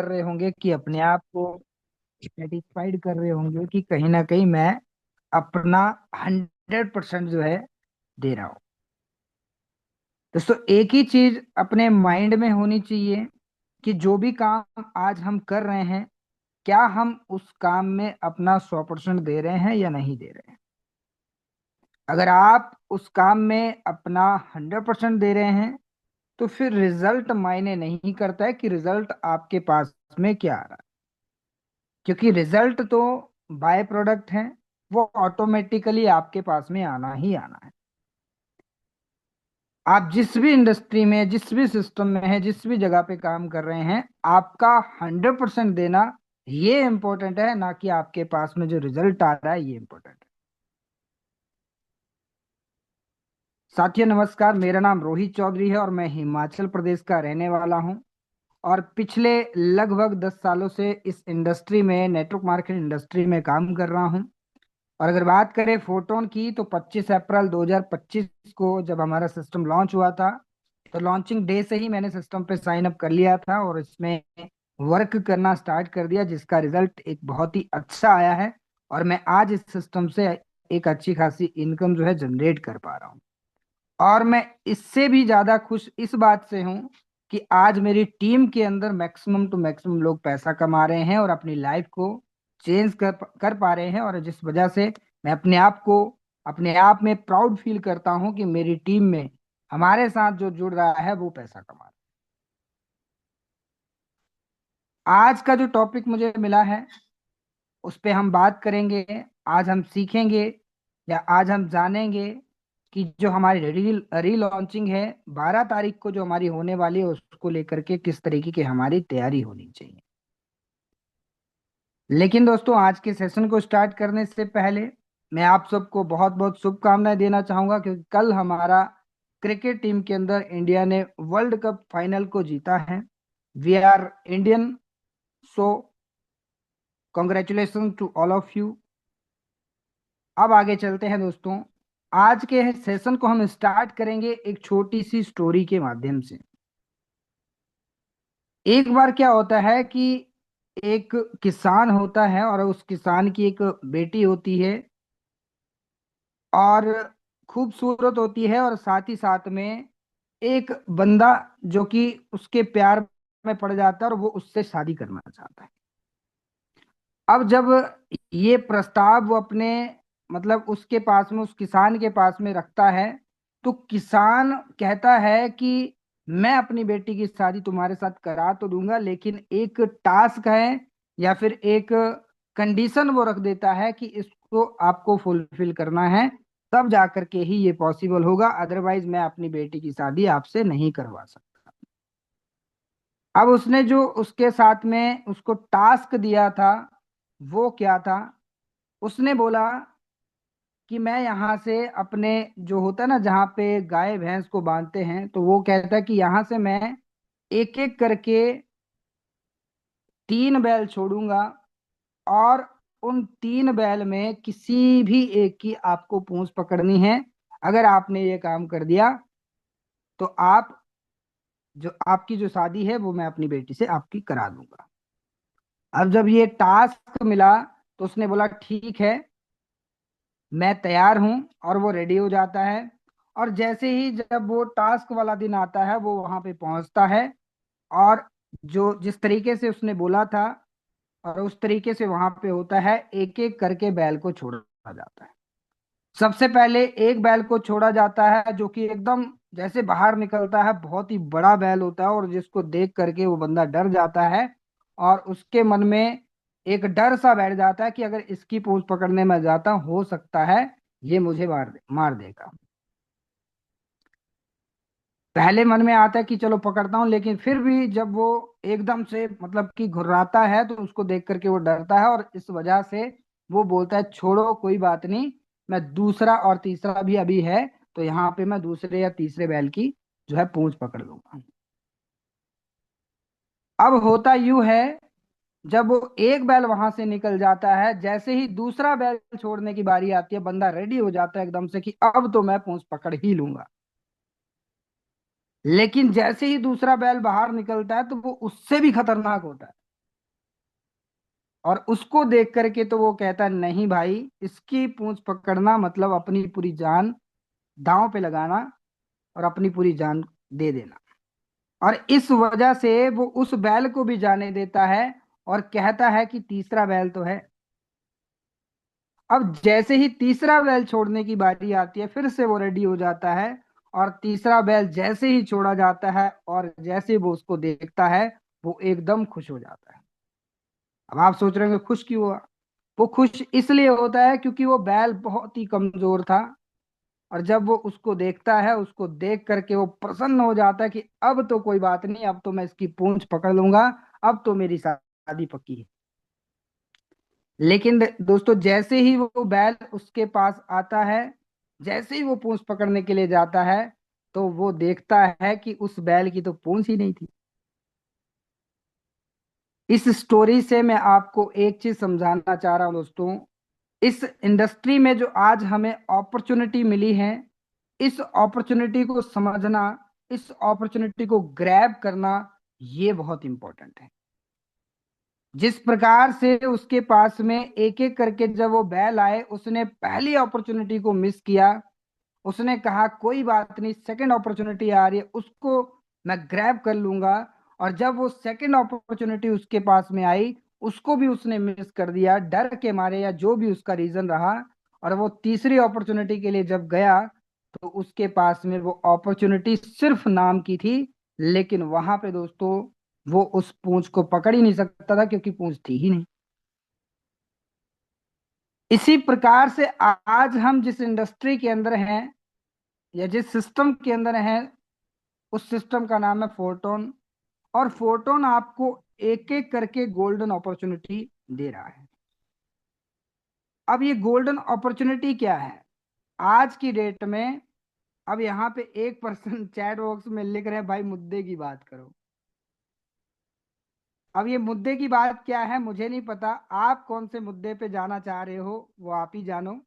रहे होंगे कि अपने आप को सेटिस्फाइड कर रहे होंगे कि कहीं ना कहीं मैं अपना 100% जो है दे रहा हूँ। दोस्तों, एक ही चीज अपने माइंड में होनी चाहिए कि जो भी काम आज हम कर रहे हैं, क्या हम उस काम में अपना 100% दे रहे हैं या नहीं दे रहे हैं। अगर आप उस काम में अपना 100% दे रहे हैं, तो फिर रिजल्ट मायने नहीं करता है कि रिजल्ट आपके पास में क्या आ रहा है, क्योंकि रिजल्ट तो बाय प्रोडक्ट है, वो ऑटोमेटिकली आपके पास में आना ही आना है। आप जिस भी इंडस्ट्री में, जिस भी सिस्टम में है, जिस भी जगह पे काम कर रहे हैं, आपका 100% देना ये इंपॉर्टेंट है, ना कि आपके पास में जो रिजल्ट आ रहा है ये इंपॉर्टेंट है। साथियों नमस्कार, मेरा नाम रोहित चौधरी है और मैं हिमाचल प्रदेश का रहने वाला हूं। और पिछले लगभग 10 सालों से इस इंडस्ट्री में, नेटवर्क मार्केट इंडस्ट्री में काम कर रहा हूं। और अगर बात करें फोटोन की, तो 25 अप्रैल 2025 को जब हमारा सिस्टम लॉन्च हुआ था, तो लॉन्चिंग डे से ही मैंने सिस्टम पे साइन अप कर लिया था और इसमें वर्क करना स्टार्ट कर दिया, जिसका रिजल्ट एक बहुत ही अच्छा आया है। और मैं आज इस सिस्टम से एक अच्छी खासी इनकम जो है जनरेट कर पा रहा हूँ। और मैं इससे भी ज्यादा खुश इस बात से हूँ कि आज मेरी टीम के अंदर मैक्सिमम टू मैक्सिमम लोग पैसा कमा रहे हैं और अपनी लाइफ को चेंज कर पा रहे हैं, और जिस वजह से मैं अपने आप में प्राउड फील करता हूँ कि मेरी टीम में हमारे साथ जो जुड़ रहा है वो पैसा कमा रहा है। आज का जो टॉपिक मुझे मिला है उस पे हम बात करेंगे। आज हम सीखेंगे या आज हम जानेंगे कि जो हमारी री लॉन्चिंग है 12 तारीख को जो हमारी होने वाली है, उसको लेकर के किस तरीके की हमारी तैयारी होनी चाहिए। लेकिन दोस्तों, आज के सेशन को स्टार्ट करने से पहले मैं आप सबको बहुत बहुत शुभकामनाएं देना चाहूंगा, क्योंकि कल हमारा क्रिकेट टीम के अंदर इंडिया ने वर्ल्ड कप फाइनल को जीता है। We are Indian, so congratulation to all of you. अब आगे चलते हैं दोस्तों। आज के सेशन को हम स्टार्ट करेंगे एक छोटी सी स्टोरी के माध्यम से। एक बार क्या होता है कि एक किसान होता है और उस किसान की एक बेटी होती है, और खूबसूरत होती है, और साथ ही साथ में एक बंदा जो कि उसके प्यार में पड़ जाता है और वो उससे शादी करना चाहता है। अब जब ये प्रस्ताव वो अपने, मतलब उसके पास में, उस किसान के पास में रखता है, तो किसान कहता है कि मैं अपनी बेटी की शादी तुम्हारे साथ करा तो दूंगा, लेकिन एक टास्क है या फिर एक कंडीशन वो रख देता है कि इसको आपको फुलफिल करना है, तब जाकर के ही ये पॉसिबल होगा, अदरवाइज मैं अपनी बेटी की शादी आपसे नहीं करवा सकता। अब उसने जो उसके साथ में उसको टास्क दिया था वो क्या था। उसने बोला कि मैं यहाँ से अपने, जो होता है ना जहाँ पे गाय भैंस को बांधते हैं, तो वो कहता है कि यहाँ से मैं एक एक करके 3 बैल छोड़ूंगा, और उन 3 बैल में किसी भी एक की आपको पूंछ पकड़नी है। अगर आपने ये काम कर दिया तो आप, जो आपकी जो शादी है वो मैं अपनी बेटी से आपकी करा दूंगा। अब जब ये टास्क मिला तो उसने बोला ठीक है, मैं तैयार हूं, और वो रेडी हो जाता है। और जैसे ही जब वो टास्क वाला दिन आता है, वो वहां पे पहुंचता है, और जो जिस तरीके से उसने बोला था और उस तरीके से वहां पे होता है, एक एक करके बैल को छोड़ा जाता है। सबसे पहले एक बैल को छोड़ा जाता है जो कि एकदम जैसे बाहर निकलता है, बहुत ही बड़ा बैल होता है, और जिसको देख करके वो बंदा डर जाता है, और उसके मन में एक डर सा बैठ जाता है कि अगर इसकी पूंछ पकड़ने में जाता हो सकता है ये मुझे मार देगा। पहले मन में आता है कि चलो पकड़ता हूँ, लेकिन फिर भी जब वो एकदम से, मतलब कि घुर्राता है, तो उसको देख करके वो डरता है, और इस वजह से वो बोलता है छोड़ो कोई बात नहीं, मैं दूसरा और तीसरा भी अभी है, तो यहाँ पे मैं दूसरे या तीसरे बैल की जो है पूंछ पकड़ लूंगा। अब होता यूं है, जब वो एक बैल वहां से निकल जाता है, जैसे ही दूसरा बैल छोड़ने की बारी आती है, बंदा रेडी हो जाता है एकदम से कि अब तो मैं पूंछ पकड़ ही लूंगा। लेकिन जैसे ही दूसरा बैल बाहर निकलता है, तो वो उससे भी खतरनाक होता है। और उसको देख करके तो वो कहता नहीं भाई, इसकी पूंछ पकड़ना मतलब अपनी पूरी जान दांव पे लगाना और अपनी पूरी जान दे देना। और इस वजह से वो उस बैल को भी जाने देता है और कहता है कि तीसरा बैल तो है। अब जैसे ही तीसरा बैल छोड़ने की बारी आती है, फिर से वो रेडी हो जाता है। और तीसरा बैल जैसे ही छोड़ा जाता है और जैसे ही वो उसको देखता है, वो एकदम खुश हो जाता है। अब आप सोच रहे होंगे खुश क्यों हुआ। वो खुश इसलिए होता है क्योंकि वो बैल बहुत ही कमजोर था, और जब वो उसको देखता है, उसको देख करके वो प्रसन्न हो जाता है कि अब तो कोई बात नहीं, अब तो मैं इसकी पूंछ पकड़ लूंगा, अब तो मेरी शादी पक्की है। लेकिन दोस्तों, जैसे ही वो बैल उसके पास आता है, जैसे ही वो पूंछ पकड़ने के लिए जाता है, तो वो देखता है कि उस बैल की तो पूंछ ही नहीं थी। इस स्टोरी से मैं आपको एक चीज समझाना चाह रहा हूं दोस्तों। इस इंडस्ट्री में जो आज हमें अपॉर्चुनिटी मिली है, इस अपॉर्चुनिटी को समझना, इस अपॉर्चुनिटी को ग्रैब करना, ये बहुत इंपॉर्टेंट है। जिस प्रकार से उसके पास में एक एक करके जब वो बैल आए, उसने पहली अपॉर्चुनिटी को मिस किया। उसने कहा कोई बात नहीं, सेकंड अपॉर्चुनिटी आ रही है, उसको मैं ग्रैब कर लूंगा। और जब वो सेकंड अपॉर्चुनिटी उसके पास में आई, उसको भी उसने मिस कर दिया डर के मारे, या जो भी उसका रीजन रहा। और वो तीसरी अपॉर्चुनिटी के लिए जब गया, तो उसके पास में वो अपॉर्चुनिटी सिर्फ नाम की थी। लेकिन वहां पे दोस्तों, वो उस पूंछ को पकड़ ही नहीं सकता था, क्योंकि पूंछ थी ही नहीं। इसी प्रकार से आज हम जिस इंडस्ट्री के अंदर हैं, या जिस सिस्टम के अंदर हैं, उस सिस्टम का नाम है फोर्टोन। और फोर्टोन आपको एक एक करके गोल्डन अपॉर्चुनिटी दे रहा है। अब ये गोल्डन अपॉर्चुनिटी क्या है आज की डेट में? अब यहाँ पे एक पर्सन चैट बॉक्स में लिख रहे हैं, भाई मुद्दे की बात करो। अब ये मुद्दे की बात क्या है मुझे नहीं पता, आप कौन से मुद्दे पे जाना चाह रहे हो वो आप ही जानो।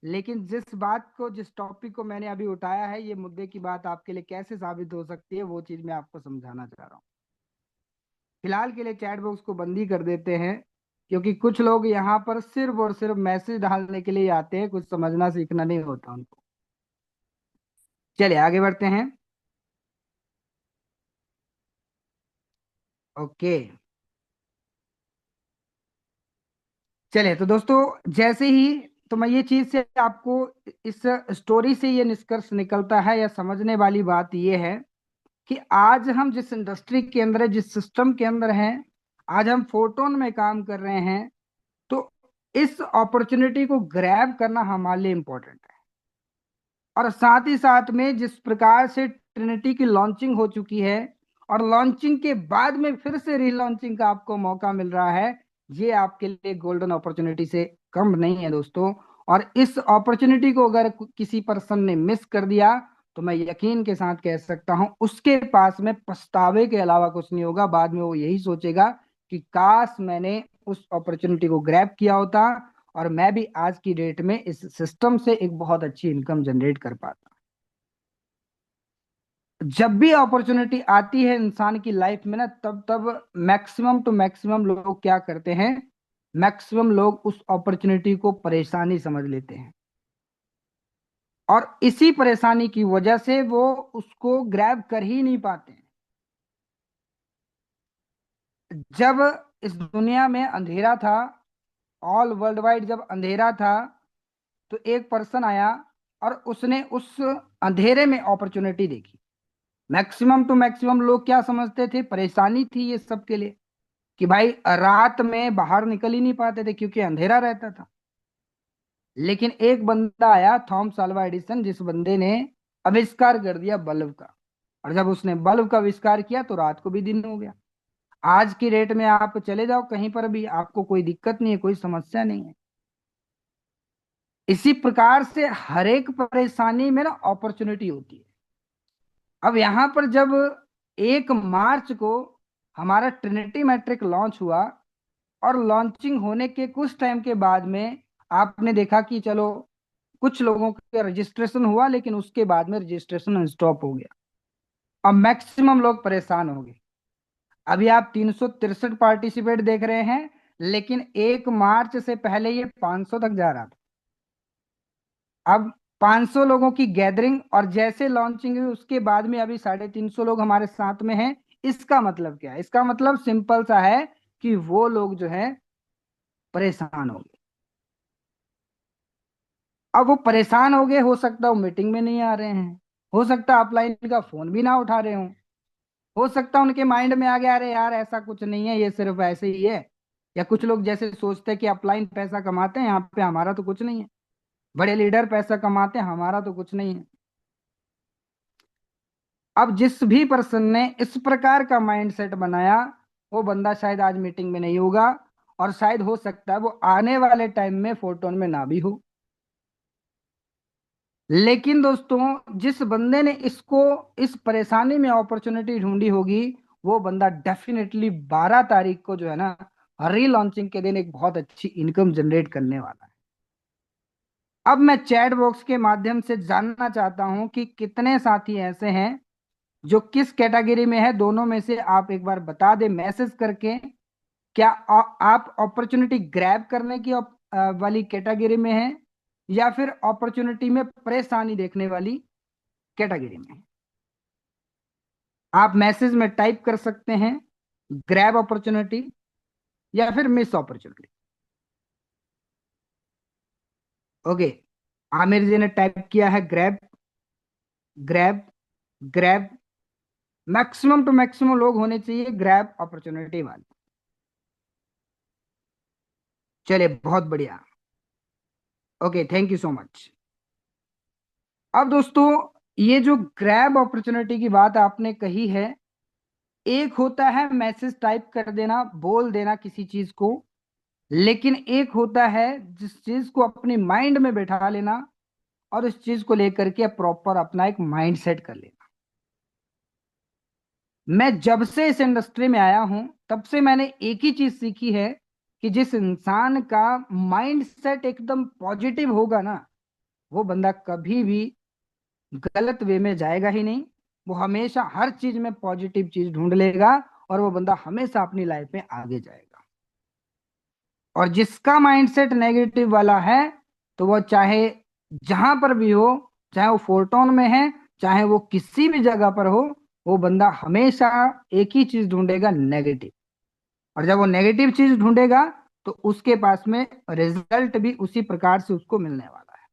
लेकिन जिस बात को, जिस टॉपिक को मैंने अभी उठाया है, ये मुद्दे की बात आपके लिए कैसे साबित हो सकती है, वो चीज मैं आपको समझाना चाह रहा हूँ। फिलहाल के लिए चैट बॉक्स को बंद ही कर देते हैं, क्योंकि कुछ लोग यहाँ पर सिर्फ और सिर्फ मैसेज डालने के लिए आते हैं, कुछ समझना सीखना नहीं होता उनको। चलिए आगे बढ़ते हैं। ओके, चलिए तो दोस्तों, जैसे ही, तो मैं ये चीज से आपको, इस स्टोरी से ये निष्कर्ष निकलता है, या समझने वाली बात ये है कि आज हम जिस इंडस्ट्री के अंदर है, जिस सिस्टम के अंदर हैं, आज हम फोटोन में काम कर रहे हैं, तो इस अपॉर्चुनिटी को ग्रैब करना हमारे लिए इम्पोर्टेंट है। और साथ ही साथ में जिस प्रकार से ट्रिनिटी की लॉन्चिंग हो चुकी है, और लॉन्चिंग के बाद में फिर से रीलॉन्चिंग का आपको मौका मिल रहा है, ये आपके लिए गोल्डन अपॉर्चुनिटी से कम नहीं है दोस्तों। और इस अपॉर्चुनिटी को अगर किसी पर्सन ने मिस कर दिया, तो मैं यकीन के साथ कह सकता हूं, उसके पास में पछतावे के अलावा कुछ नहीं होगा। बाद में वो यही सोचेगा कि काश मैंने उस अपॉर्चुनिटी को ग्रैब किया होता, और मैं भी आज की डेट में इस सिस्टम से एक बहुत अच्छी इनकम जनरेट कर पाता। जब भी अपॉर्चुनिटी आती है इंसान की लाइफ में ना, तब तब मैक्सिमम टू मैक्सिमम लोग क्या करते हैं, मैक्सिमम लोग उस अपॉर्चुनिटी को परेशानी समझ लेते हैं, और इसी परेशानी की वजह से वो उसको ग्रैब कर ही नहीं पाते हैं। जब इस दुनिया में अंधेरा था, ऑल वर्ल्ड वाइड जब अंधेरा था, तो एक पर्सन आया और उसने उस अंधेरे में अपॉर्चुनिटी देखी। मैक्सिमम टू मैक्सिमम लोग क्या समझते थे, परेशानी थी ये सबके लिए, कि भाई रात में बाहर निकल ही नहीं पाते थे क्योंकि अंधेरा रहता था। लेकिन एक बंदा आया, थॉमस अल्वा एडिसन, जिस बंदे ने आविष्कार कर दिया बल्ब का। और जब उसने बल्ब का आविष्कार किया, तो रात को भी दिन हो गया। आज की डेट में आप चले जाओ कहीं पर भी, आपको कोई दिक्कत नहीं है, कोई समस्या नहीं है। इसी प्रकार से हर एक परेशानी में ना अपॉर्चुनिटी होती है। अब यहाँ पर जब 1 मार्च को हमारा ट्रिनिटी मैट्रिक लॉन्च हुआ, और लॉन्चिंग होने के कुछ टाइम के बाद में आपने देखा कि चलो कुछ लोगों का रजिस्ट्रेशन हुआ, लेकिन उसके बाद में रजिस्ट्रेशन स्टॉप हो गया। अब मैक्सिमम लोग परेशान हो गए। अभी आप 363 पार्टिसिपेट देख रहे हैं, लेकिन 1 मार्च से पहले ये 500 तक जा रहा था। अब 500 लोगों की गैदरिंग, और जैसे लॉन्चिंग हुई उसके बाद में अभी 350 लोग हमारे साथ में हैं। इसका मतलब क्या है? इसका मतलब सिंपल सा है कि वो लोग जो है परेशान हो गए। अब वो परेशान हो गए, हो सकता है वो मीटिंग में नहीं आ रहे हैं, हो सकता है अपलाइन का फोन भी ना उठा रहे हो सकता है उनके माइंड में आ गया अरे यार ऐसा कुछ नहीं है, ये सिर्फ ऐसे ही है। या कुछ लोग जैसे सोचते हैं कि अपलाइन पैसा कमाते हैं, यहाँ पे हमारा तो कुछ नहीं है, बड़े लीडर पैसा कमाते हैं, हमारा तो कुछ नहीं है। अब जिस भी पर्सन ने इस प्रकार का माइंडसेट बनाया, वो बंदा शायद आज मीटिंग में नहीं होगा, और शायद हो सकता है वो आने वाले टाइम में फोटोन में ना भी हो। लेकिन दोस्तों, जिस बंदे ने इसको, इस परेशानी में अपॉर्चुनिटी ढूंढी होगी, वो बंदा डेफिनेटली 12 तारीख को जो है ना, री लॉन्चिंग के दिन एक बहुत अच्छी इनकम जनरेट करने वाला है। अब मैं चैट बॉक्स के माध्यम से जानना चाहता हूं कि कितने साथी ऐसे हैं जो किस कैटेगरी में है। दोनों में से आप एक बार बता दें मैसेज करके, क्या आप अपॉर्चुनिटी ग्रैब करने की वाली कैटेगरी में हैं, या फिर अपॉर्चुनिटी में परेशानी देखने वाली कैटेगरी में हैं? आप मैसेज में टाइप कर सकते हैं ग्रैब अपॉर्चुनिटी या फिर miss opportunity. Okay, Aamir ji ने टाइप किया है grab, grab, grab. Maximum to maximum लोग होने चाहिए ग्रैब अपॉर्चुनिटी वाले। चलिए, बहुत बढ़िया। Okay, thank you so much. अब दोस्तों, ये जो ग्रैब अपॉर्चुनिटी की बात आपने कही है, एक होता है मैसेज टाइप कर देना, बोल देना किसी चीज को, लेकिन एक होता है जिस चीज को अपनी माइंड में बैठा लेना और उस चीज को लेकर के प्रॉपर अपना एक माइंड सेट कर लेना। मैं जब से इस इंडस्ट्री में आया हूं, तब से मैंने एक ही चीज सीखी है कि जिस इंसान का माइंड सेट एकदम पॉजिटिव होगा ना, वो बंदा कभी भी गलत वे में जाएगा ही नहीं। वो हमेशा हर चीज में पॉजिटिव चीज ढूंढ लेगा, और वो बंदा हमेशा अपनी लाइफ में आगे जाएगा। और जिसका माइंडसेट नेगेटिव वाला है, तो वो चाहे जहां पर भी हो, चाहे वो फोरटोन में है, चाहे वो किसी भी जगह पर हो, वो बंदा हमेशा एक ही चीज ढूंढेगा, नेगेटिव। और जब वो नेगेटिव चीज ढूंढेगा, तो उसके पास में रिजल्ट भी उसी प्रकार से उसको मिलने वाला है।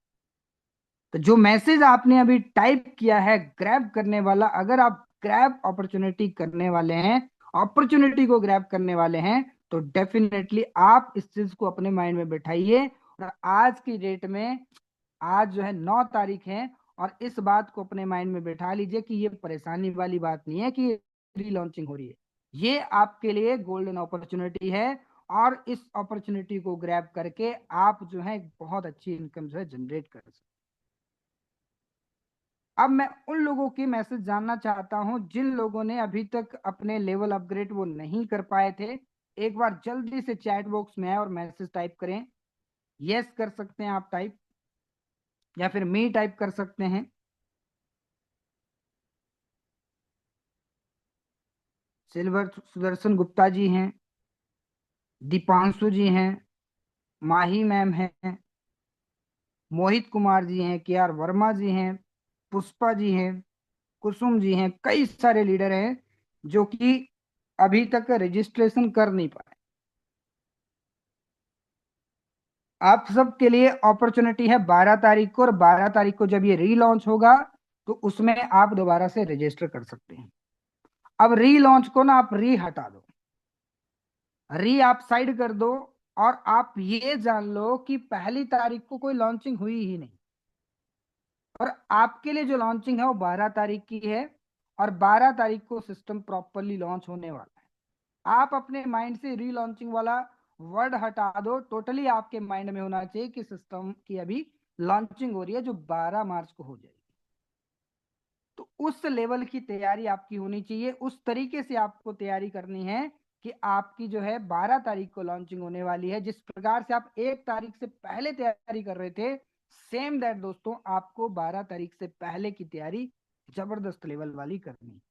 तो जो मैसेज आपने अभी टाइप किया है ग्रैब करने वाला, अगर आप ग्रैब अपॉर्चुनिटी करने वाले हैं, अपॉर्चुनिटी को ग्रैब करने वाले हैं, तो डेफिनेटली आप इस चीज को अपने माइंड में बैठाइए। और आज की डेट में, आज जो है 9 तारीख है, और इस बात को अपने माइंड में बैठा लीजिए कि ये परेशानी वाली बात नहीं है कि री लॉन्चिंग हो रही है। ये आपके लिए गोल्डन अपॉर्चुनिटी है, और इस अपॉर्चुनिटी को ग्रैब करके आप जो है एक बहुत अच्छी इनकम जो है जनरेट कर सकते। अब मैं उन लोगों की मैसेज जानना चाहता हूं जिन लोगों ने अभी तक अपने लेवल अपग्रेड वो नहीं कर पाए थे। एक बार जल्दी से चैट बॉक्स में आए और मैसेज टाइप करें। यस कर सकते हैं आप टाइप, या फिर मी टाइप कर सकते हैं। सिल्वर सुदर्शन गुप्ता जी हैं, दीपांशु जी हैं, माही मैम हैं, मोहित कुमार जी हैं, के आर वर्मा जी हैं, पुष्पा जी हैं, कुसुम जी हैं। कई सारे लीडर हैं जो कि अभी तक रजिस्ट्रेशन कर नहीं पाए। आप सबके लिए अपॉर्चुनिटी है 12 तारीख को, और 12 तारीख को जब ये रीलॉन्च होगा, तो उसमें आप दोबारा से रजिस्टर कर सकते हैं। अब रीलॉन्च को ना आप री हटा दो, री आप साइड कर दो, और आप ये जान लो कि 1 तारीख को कोई लॉन्चिंग हुई ही नहीं। और आपके लिए जो लॉन्चिंग है वो 12 तारीख की है, और 12 तारीख को सिस्टम प्रॉपरली लॉन्च होने वाला है। आप अपने माइंड से री लॉन्चिंग वाला वर्ड हटा दो, टोटली आपके माइंड में होना चाहिए कि सिस्टम की अभी लॉन्चिंग हो रही है जो 12 मार्च को हो जाएगी। तो उस लेवल की तैयारी आपकी होनी चाहिए, उस तरीके से आपको तैयारी करनी है कि आपकी जो है 12 तारीख को लॉन्चिंग होने वाली है। जिस प्रकार से आप 1 तारीख से पहले तैयारी कर रहे थे, सेम दैट दोस्तों आपको 12 तारीख से पहले की तैयारी जबरदस्त लेवल वाली करनी है।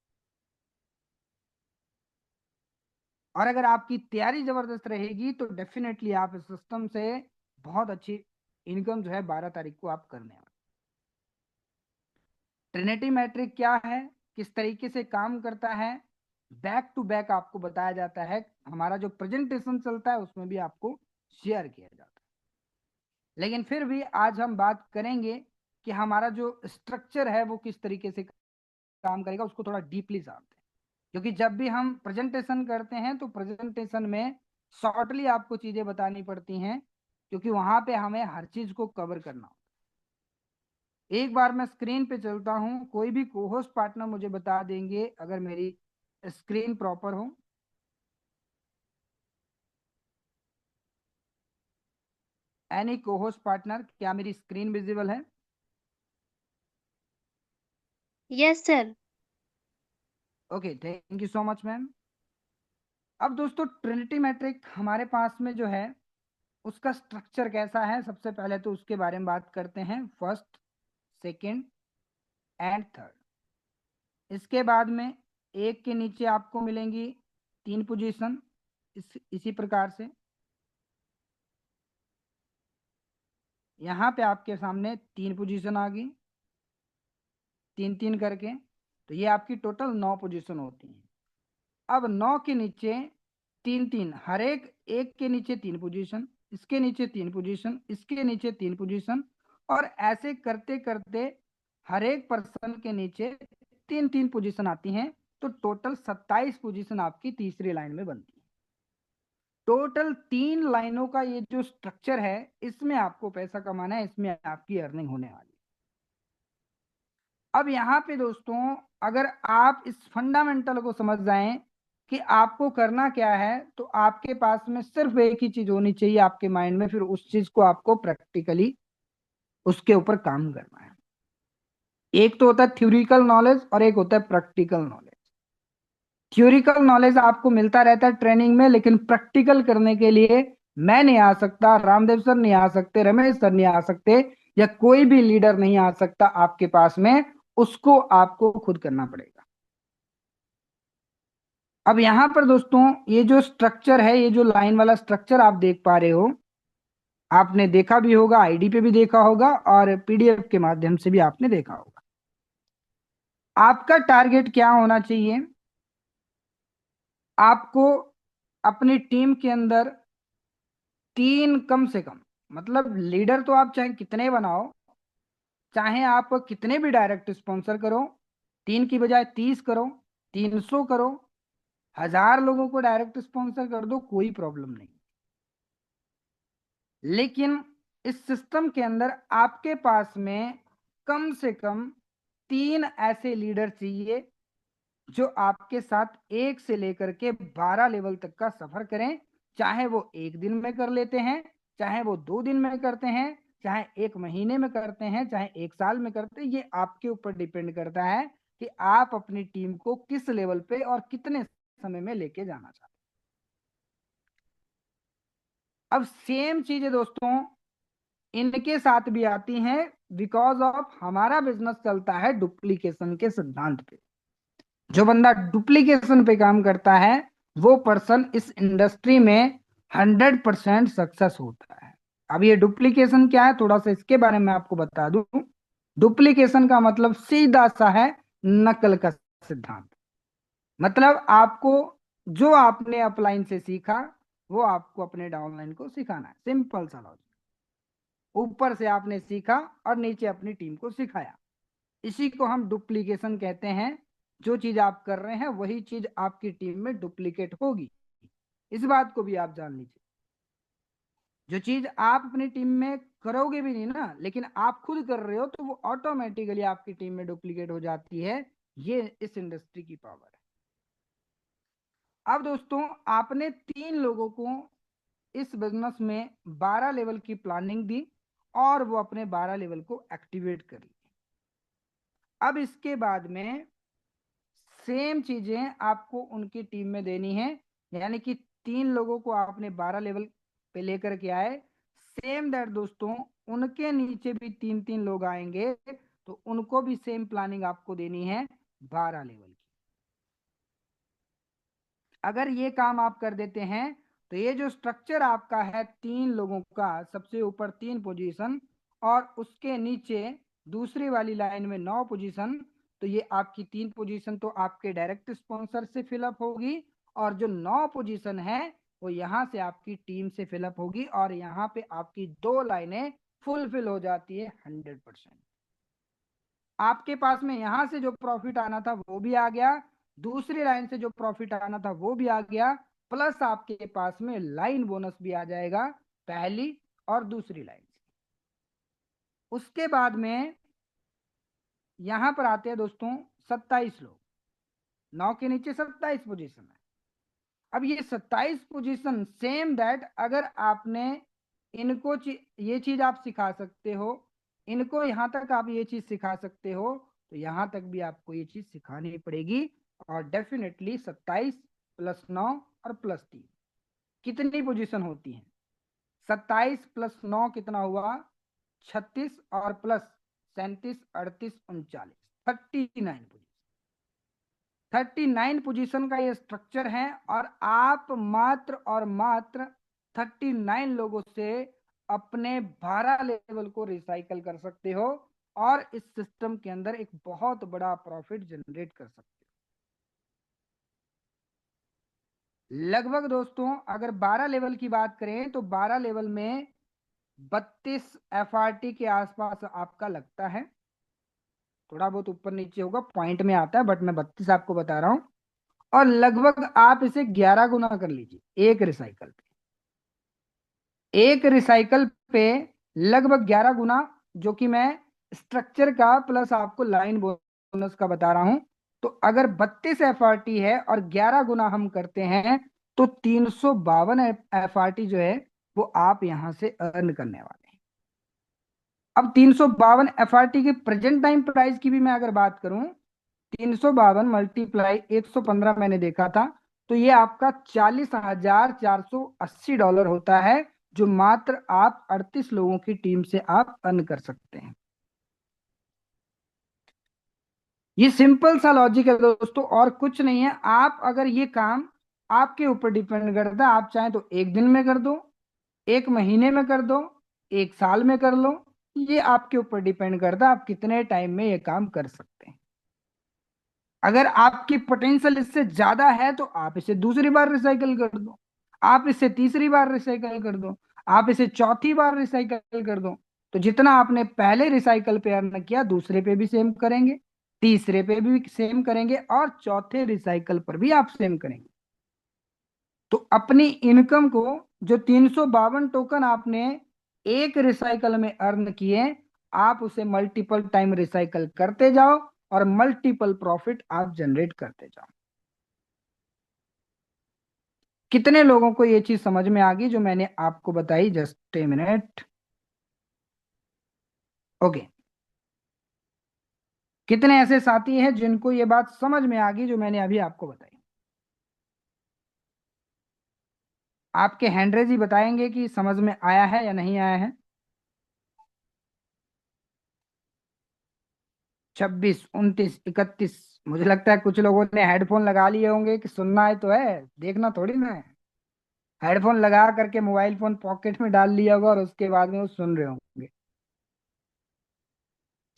और अगर आपकी तैयारी जबरदस्त रहेगी तो डेफिनेटली आप इस सिस्टम से बहुत अच्छी इनकम जो है 12 तारीख को आप करने वाले। ट्रिनिटी मैट्रिक क्या है, किस तरीके से काम करता है, बैक टू बैक आपको बताया जाता है। हमारा जो प्रेजेंटेशन चलता है उसमें भी आपको शेयर किया जाता है। लेकिन फिर भी आज हम बात करेंगे कि हमारा जो स्ट्रक्चर है वो किस तरीके से काम करेगा, उसको थोड़ा डीपली जानते हैं। क्योंकि जब भी हम प्रेजेंटेशन करते हैं तो प्रेजेंटेशन में शॉर्टली आपको चीजें बतानी पड़ती हैं, क्योंकि वहां पे हमें हर चीज को कवर करना होता है। एक बार मैं स्क्रीन पे चलता हूं, कोई भी कोहोस्ट पार्टनर मुझे बता देंगे अगर मेरी स्क्रीन प्रॉपर हो। एनी कोहोस्ट पार्टनर, क्या मेरी स्क्रीन विजिबल है? Yes sir. Okay, thank you so much ma'am. अब दोस्तों ट्रिनिटी मैट्रिक हमारे पास में जो है उसका स्ट्रक्चर कैसा है, सबसे पहले तो उसके बारे में बात करते हैं। First, second and third. इसके बाद में एक के नीचे आपको मिलेंगी 3 पोजीशन, इसी प्रकार से यहाँ पे आपके सामने 3 पोजीशन आ गई, 3 3 करके। तो ये आपकी टोटल 9 पोजीशन होती हैं। अब 9 के नीचे 3 3, हर एक एक के नीचे 3 पोजीशन, इसके नीचे 3 पोजीशन, इसके नीचे 3 पोजीशन, और ऐसे करते करते हर एक पर्सन के नीचे 3 3 पोजीशन आती हैं। तो टोटल 27 पोजीशन आपकी तीसरी लाइन में बनती है। टोटल 3 लाइनों का ये जो स्ट्रक्चर है, इसमें आपको पैसा कमाना है, इसमें आपकी अर्निंग होने वाली है। अब यहाँ पे दोस्तों अगर आप इस फंडामेंटल को समझ जाएं कि आपको करना क्या है, तो आपके पास में सिर्फ एक ही चीज होनी चाहिए आपके माइंड में, फिर उस चीज को आपको प्रैक्टिकली उसके ऊपर काम करना है। एक तो होता है थ्योरिकल नॉलेज और एक होता है प्रैक्टिकल नॉलेज। थ्योरिकल नॉलेज आपको मिलता रहता है ट्रेनिंग में, लेकिन प्रैक्टिकल करने के लिए मैं नहीं आ सकता, रामदेव सर नहीं आ सकते, रमेश सर नहीं आ सकते, या कोई भी लीडर नहीं आ सकता आपके पास में। उसको आपको खुद करना पड़ेगा। अब यहां पर दोस्तों ये जो स्ट्रक्चर है, ये जो लाइन वाला स्ट्रक्चर आप देख पा रहे हो, आपने देखा भी होगा, आईडी पे भी देखा होगा और पीडीएफ के माध्यम से भी आपने देखा होगा। आपका टारगेट क्या होना चाहिए? आपको अपनी टीम के अंदर 3 कम से कम, मतलब लीडर तो आप चाहे कितने बनाओ, चाहे आप कितने भी डायरेक्ट स्पॉन्सर करो, 3 की बजाय 30 करो, 300 करो, 1000 लोगों को डायरेक्ट स्पॉन्सर कर दो, कोई प्रॉब्लम नहीं। लेकिन इस सिस्टम के अंदर आपके पास में कम से कम 3 ऐसे लीडर चाहिए जो आपके साथ 1 से लेकर के 12 लेवल तक का सफर करें। चाहे वो एक दिन में कर लेते हैं, चाहे वो 2 दिन में करते हैं, चाहे 1 महीने में करते हैं, चाहे 1 साल में करते हैं, ये आपके ऊपर डिपेंड करता है कि आप अपनी टीम को किस लेवल पे और कितने समय में लेके जाना चाहते हैं। अब सेम चीजें दोस्तों इनके साथ भी आती हैं, बिकॉज ऑफ हमारा बिजनेस चलता है डुप्लीकेशन के सिद्धांत पे। जो बंदा डुप्लीकेशन पे काम करता है वो पर्सन इस इंडस्ट्री में 100% सक्सेस होता है। अब ये डुप्लीकेशन क्या है, थोड़ा सा इसके बारे में आपको बता दूं। डुप्लीकेशन का मतलब सीधा सा है नकल का सिद्धांत। मतलब आपको जो आपने अपलाइन से सीखा वो आपको अपने डाउनलाइन को सिखाना है, सिंपल सा लॉजिक। ऊपर से आपने सीखा और नीचे अपनी टीम को सिखाया, इसी को हम डुप्लीकेशन कहते हैं। जो चीज आप कर रहे हैं वही चीज आपकी टीम में डुप्लीकेट होगी, इस बात को भी आप जान लीजिए। जो चीज आप अपनी टीम में करोगे भी नहीं ना, लेकिन आप खुद कर रहे हो, तो वो ऑटोमेटिकली आपकी टीम में डुप्लीकेट हो जाती है। ये इस इंडस्ट्री की पावर है। अब दोस्तों आपने 3 लोगों को इस बिजनेस में 12 लेवल की प्लानिंग दी और वो अपने 12 लेवल को एक्टिवेट कर लिए। अब इसके बाद में सेम चीजें आपको उनकी टीम में देनी है, यानी कि 3 लोगों को आपने 12 लेवल पे लेकर के आए। सेम दैट दोस्तों उनके नीचे भी 3 3 लोग आएंगे, तो उनको भी सेम प्लानिंग आपको देनी है 12 लेवल की। अगर ये काम आप कर देते हैं तो ये जो स्ट्रक्चर आपका है 3 लोगों का, सबसे ऊपर 3 पोजीशन और उसके नीचे दूसरी वाली लाइन में 9 पोजीशन, तो ये आपकी 3 पोजीशन तो आपके डायरेक्ट स्पॉन्सर से फिलअप होगी और जो 9 पोजीशन है वो यहाँ से आपकी टीम से फिलअप होगी और यहाँ पे आपकी 2 लाइनें फुलफिल हो जाती है 100%। आपके पास में यहां से जो प्रॉफिट आना था वो भी आ गया, दूसरी लाइन से जो प्रॉफिट आना था वो भी आ गया, प्लस आपके पास में लाइन बोनस भी आ जाएगा पहली और दूसरी लाइन से। उसके बाद में यहां पर आते हैं दोस्तों 27 लोग, 9 के नीचे 27 पोजीशन है। अब ये 27 पोजीशन सेम दैट, अगर आपने इनको ये चीज आप सिखा सकते हो, इनको यहां तक आप ये चीज सिखा सकते हो, तो यहां तक भी आपको ये चीज सिखानी पड़ेगी। और डेफिनेटली 27 + 9 और +3 कितनी पोजीशन होती है? 27 + 9 कितना हुआ? 36 और प्लस 37, 38, 39, 39 पोजीशन। 39 पोजीशन का ये स्ट्रक्चर है और आप मात्र और मात्र 39 लोगों से अपने 12 लेवल को रिसाइकल कर सकते हो और इस सिस्टम के अंदर एक बहुत बड़ा प्रॉफिट जनरेट कर सकते हो। लगभग दोस्तों अगर 12 लेवल की बात करें तो 12 लेवल में 32 FRT के आसपास आपका लगता है, थोड़ा बहुत ऊपर नीचे होगा, पॉइंट में आता है, बट मैं 32 आपको बता रहा हूं। और लगभग आप इसे 11 गुना कर लीजिए एक रिसाइकल पे, एक रिसाइकल पे लगभग 11 गुना, जो कि मैं स्ट्रक्चर का प्लस आपको लाइन बोनस का बता रहा हूं। तो अगर 32 FRT है और 11 गुना हम करते हैं तो 352 FRT जो है वो आप यहां से अर्न करने वाले हैं। अब 352 FRT के प्रेजेंट टाइम प्राइस की भी मैं अगर बात करूं, 352 × 115 मैंने देखा था, तो ये आपका $40,480 होता है, जो मात्र आप 38 लोगों की टीम से आप अर्न कर सकते हैं। ये सिंपल सा लॉजिक है दोस्तों और कुछ नहीं है। आप अगर ये काम आपके ऊपर डिपेंड करता है, आप चाहें तो एक दिन में कर दो, एक महीने में कर दो, एक साल में कर लो, ये आपके ऊपर डिपेंड करता है आप कितने टाइम में ये काम कर सकते हैं। अगर आपकी पोटेंशियल इससे ज्यादा है तो आप इसे दूसरी बार रिसाइकल कर दो, आप इसे तीसरी बार रिसाइकल कर दो, आप इसे चौथी बार रिसाइकल कर दो। तो जितना आपने पहले रिसाइकल पे अर्न किया दूसरे पे भी सेम करेंगे, तीसरे पे भी सेम करेंगे और चौथे रिसाइकल पर भी आप सेम करेंगे। तो अपनी इनकम को, जो 352 टोकन आपने एक रिसाइकल में अर्न किए, आप उसे मल्टीपल टाइम रिसाइकल करते जाओ और मल्टीपल प्रॉफिट आप जनरेट करते जाओ। कितने लोगों को ये चीज समझ में आ गई जो मैंने आपको बताई? Just a minute. ओके, कितने ऐसे साथी हैं जिनको ये बात समझ में आ गई जो मैंने अभी आपको बताई? आपके हैंडरेज ही बताएंगे कि समझ में आया है या नहीं आया है। 26, 29, 31। मुझे लगता है कुछ लोगों ने हेडफोन लगा लिए होंगे कि सुनना है तो है, देखना थोड़ी ना है। हेडफोन लगा करके मोबाइल फोन पॉकेट में डाल लिया होगा और उसके बाद में वो सुन रहे होंगे।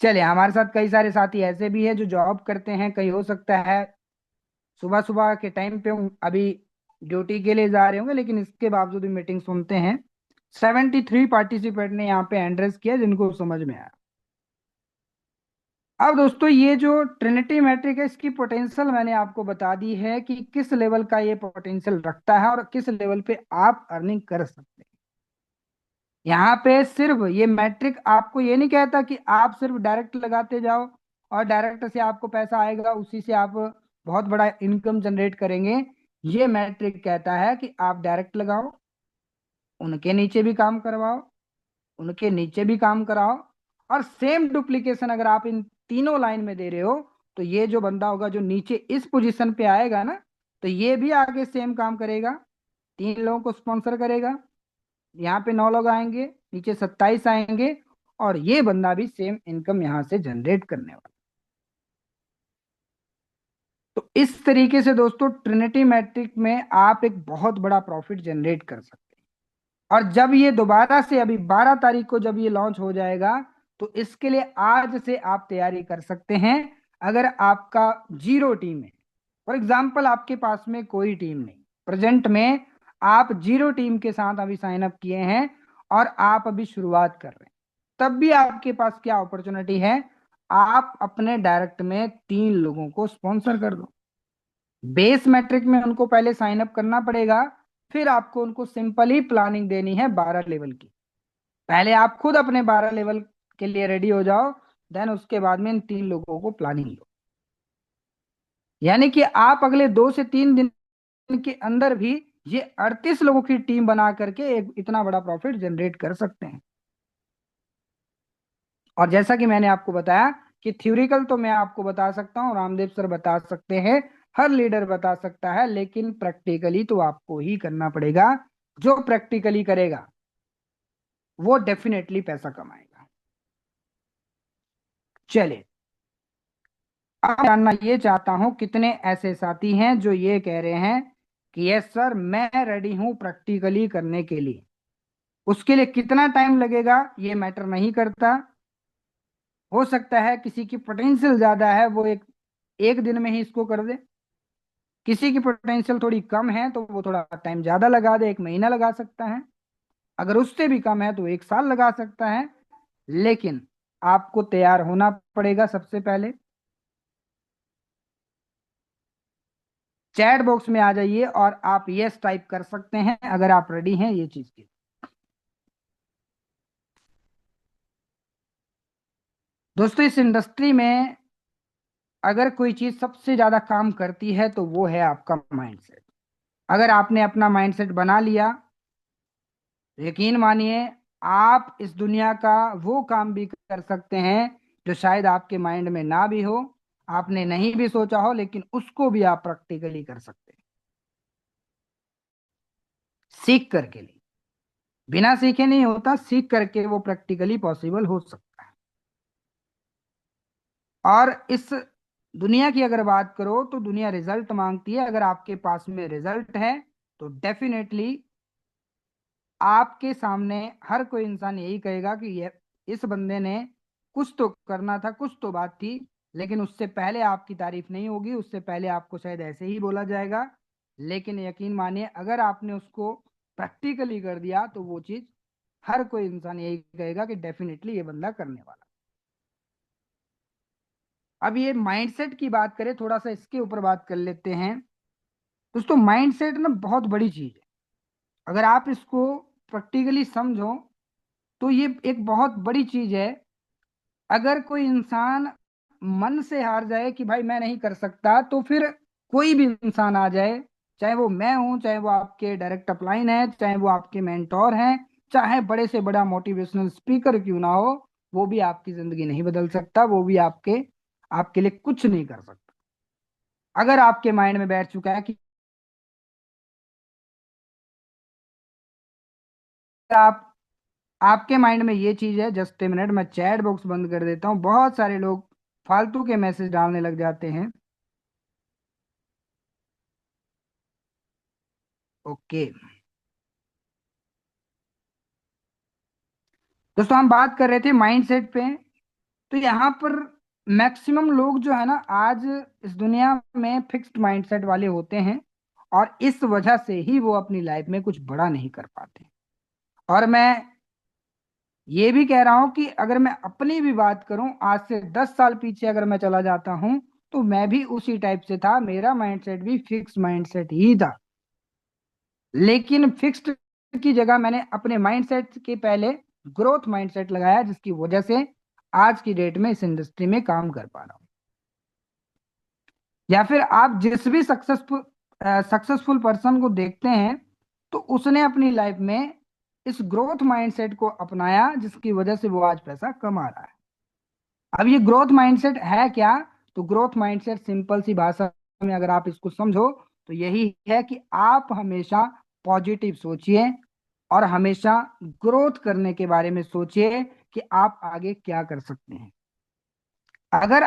चलिए, हमारे साथ कई सारे साथी ऐसे भी हैं जो जॉब करते हैं, कहीं हो सकता है सुबह सुबह के टाइम पे अभी ड्यूटी के लिए जा रहे होंगे, लेकिन इसके बावजूद भी मीटिंग सुनते हैं। 73 पार्टिसिपेंट ने यहाँ पे एड्रेस किया जिनको समझ में आया। अब दोस्तों ये जो ट्रिनिटी मैट्रिक है इसकी पोटेंशियल मैंने आपको बता दी है कि किस लेवल का ये पोटेंशियल रखता है और किस लेवल पे आप अर्निंग कर सकते हैं। यहाँ पे सिर्फ ये मैट्रिक आपको ये नहीं कहता कि आप सिर्फ डायरेक्ट लगाते जाओ और डायरेक्ट से आपको पैसा आएगा, उसी से आप बहुत बड़ा इनकम जनरेट करेंगे। ये मैट्रिक कहता है कि आप डायरेक्ट लगाओ, उनके नीचे भी काम करवाओ, उनके नीचे भी काम कराओ, और सेम डुप्लीकेशन अगर आप इन तीनों लाइन में दे रहे हो तो ये जो बंदा होगा जो नीचे इस पोजीशन पे आएगा ना, तो ये भी आगे सेम काम करेगा, 3 लोगों को स्पॉन्सर करेगा। यहाँ पे 9 लोग आएंगे, नीचे 27 आएंगे, और ये बंदा भी सेम इनकम यहाँ से जनरेट करने वाला। तो इस तरीके से दोस्तों ट्रिनिटी मैट्रिक में आप एक बहुत बड़ा प्रॉफिट जनरेट कर सकते हैं। और जब ये दोबारा से अभी 12 तारीख को जब ये लॉन्च हो जाएगा, तो इसके लिए आज से आप तैयारी कर सकते हैं। अगर आपका जीरो टीम है, फॉर एग्जाम्पल आपके पास में कोई टीम नहीं, प्रेजेंट में आप जीरो टीम के साथ अभी साइन अप किए हैं और आप अभी शुरुआत कर रहे हैं, तब भी आपके पास क्या अपॉर्चुनिटी है, आप अपने डायरेक्ट में 3 लोगों को स्पॉन्सर कर दो। बेस मैट्रिक में उनको पहले साइन अप करना पड़ेगा, फिर आपको उनको सिंपल ही प्लानिंग देनी है 12 लेवल की। पहले आप खुद अपने 12 लेवल के लिए रेडी हो जाओ, देन उसके बाद में इन 3 लोगों को प्लानिंग लो। यानी कि आप अगले 2 से 3 दिन के अंदर भी ये 38 लोगों की टीम बना करके एक इतना बड़ा प्रॉफिट जनरेट कर सकते हैं। और जैसा कि मैंने आपको बताया कि थ्योरिकल तो मैं आपको बता सकता हूँ, रामदेव सर बता सकते हैं, हर लीडर बता सकता है, लेकिन प्रैक्टिकली तो आपको ही करना पड़ेगा। जो प्रैक्टिकली करेगा वो डेफिनेटली पैसा कमाएगा। चलिए, अब जानना ये चाहता हूं कितने ऐसे साथी हैं जो ये कह रहे हैं कि यस सर मैं रेडी हूं प्रैक्टिकली करने के लिए। उसके लिए कितना टाइम लगेगा ये मैटर नहीं करता। हो सकता है किसी की पोटेंशियल ज्यादा है, वो एक एक दिन में ही इसको कर दे। किसी की पोटेंशियल थोड़ी कम है तो वो थोड़ा टाइम ज्यादा लगा दे, 1 महीना लगा सकता है। अगर उससे भी कम है तो 1 साल लगा सकता है। लेकिन आपको तैयार होना पड़ेगा सबसे पहले। चैट बॉक्स में आ जाइए और आप यस टाइप कर सकते हैं अगर आप रेडी हैं ये चीज के। दोस्तों, इस इंडस्ट्री में अगर कोई चीज सबसे ज्यादा काम करती है तो वो है आपका माइंडसेट। अगर आपने अपना माइंडसेट बना लिया, तो यकीन मानिए आप इस दुनिया का वो काम भी कर सकते हैं जो शायद आपके माइंड में ना भी हो, आपने नहीं भी सोचा हो, लेकिन उसको भी आप प्रैक्टिकली कर सकते हैं, सीख करके नहीं। बिना सीखे नहीं होता, सीख करके वो प्रैक्टिकली पॉसिबल हो सकता है। और इस दुनिया की अगर बात करो तो दुनिया रिजल्ट मांगती है। अगर आपके पास में रिजल्ट है तो डेफिनेटली आपके सामने हर कोई इंसान यही कहेगा कि ये इस बंदे ने कुछ तो करना था, कुछ तो बात थी। लेकिन उससे पहले आपकी तारीफ नहीं होगी, उससे पहले आपको शायद ऐसे ही बोला जाएगा। लेकिन यकीन मानिए अगर आपने उसको प्रैक्टिकली कर दिया तो वो चीज हर कोई इंसान यही कहेगा कि डेफिनेटली ये बंदा करने वाला। अब ये माइंडसेट की बात करें, थोड़ा सा इसके ऊपर बात कर लेते हैं। दोस्तों, माइंडसेट ना बहुत बड़ी चीज है। अगर आप इसको प्रैक्टिकली समझो तो ये एक बहुत बड़ी चीज है। अगर कोई इंसान मन से हार जाए कि भाई मैं नहीं कर सकता, तो फिर कोई भी इंसान आ जाए, चाहे वो मैं हूं, चाहे वो आपके डायरेक्ट अपलाइन है, चाहे वो आपके मेंटोर हैं, चाहे बड़े से बड़ा मोटिवेशनल स्पीकर क्यों ना हो, वो भी आपकी जिंदगी नहीं बदल सकता, वो भी आपके आपके लिए कुछ नहीं कर सकता। अगर आपके माइंड में बैठ चुका है कि आप आपके माइंड में ये चीज है, जस्ट ए मिनट मैं चैट बॉक्स बंद कर देता हूँ, बहुत सारे लोग फालतू के मैसेज डालने लग जाते हैं। ओके दोस्तों, हम बात कर रहे थे माइंडसेट पे। तो यहाँ पर मैक्सिमम लोग जो है ना आज इस दुनिया में फिक्स्ड माइंडसेट वाले होते हैं, और इस वजह से ही वो अपनी लाइफ में कुछ बड़ा नहीं कर पाते। और मैं ये भी कह रहा हूं कि अगर मैं अपनी भी बात करूं, आज से 10 साल पीछे अगर मैं चला जाता हूं, तो मैं भी उसी टाइप से था, मेरा माइंडसेट भी फिक्स माइंडसेट ही था। लेकिन फिक्स्ड की जगह मैंने अपने माइंडसेट के पहले ग्रोथ माइंडसेट लगाया, जिसकी वजह से आज की डेट में इस इंडस्ट्री में काम कर पा रहा हूं। या फिर आप जिस भी सक्सेसफुल पर्सन को देखते हैं, तो उसने अपनी लाइफ में इस ग्रोथ माइंडसेट को अपनाया, जिसकी वजह से वो आज पैसा कमा रहा है। अब ये ग्रोथ माइंडसेट है क्या? तो ग्रोथ माइंडसेट सिंपल सी भाषा में अगर आप इसको समझो तो यही है कि आप हमेशा पॉजिटिव सोचिए और हमेशा ग्रोथ करने के बारे में सोचिए कि आप आगे क्या कर सकते हैं। अगर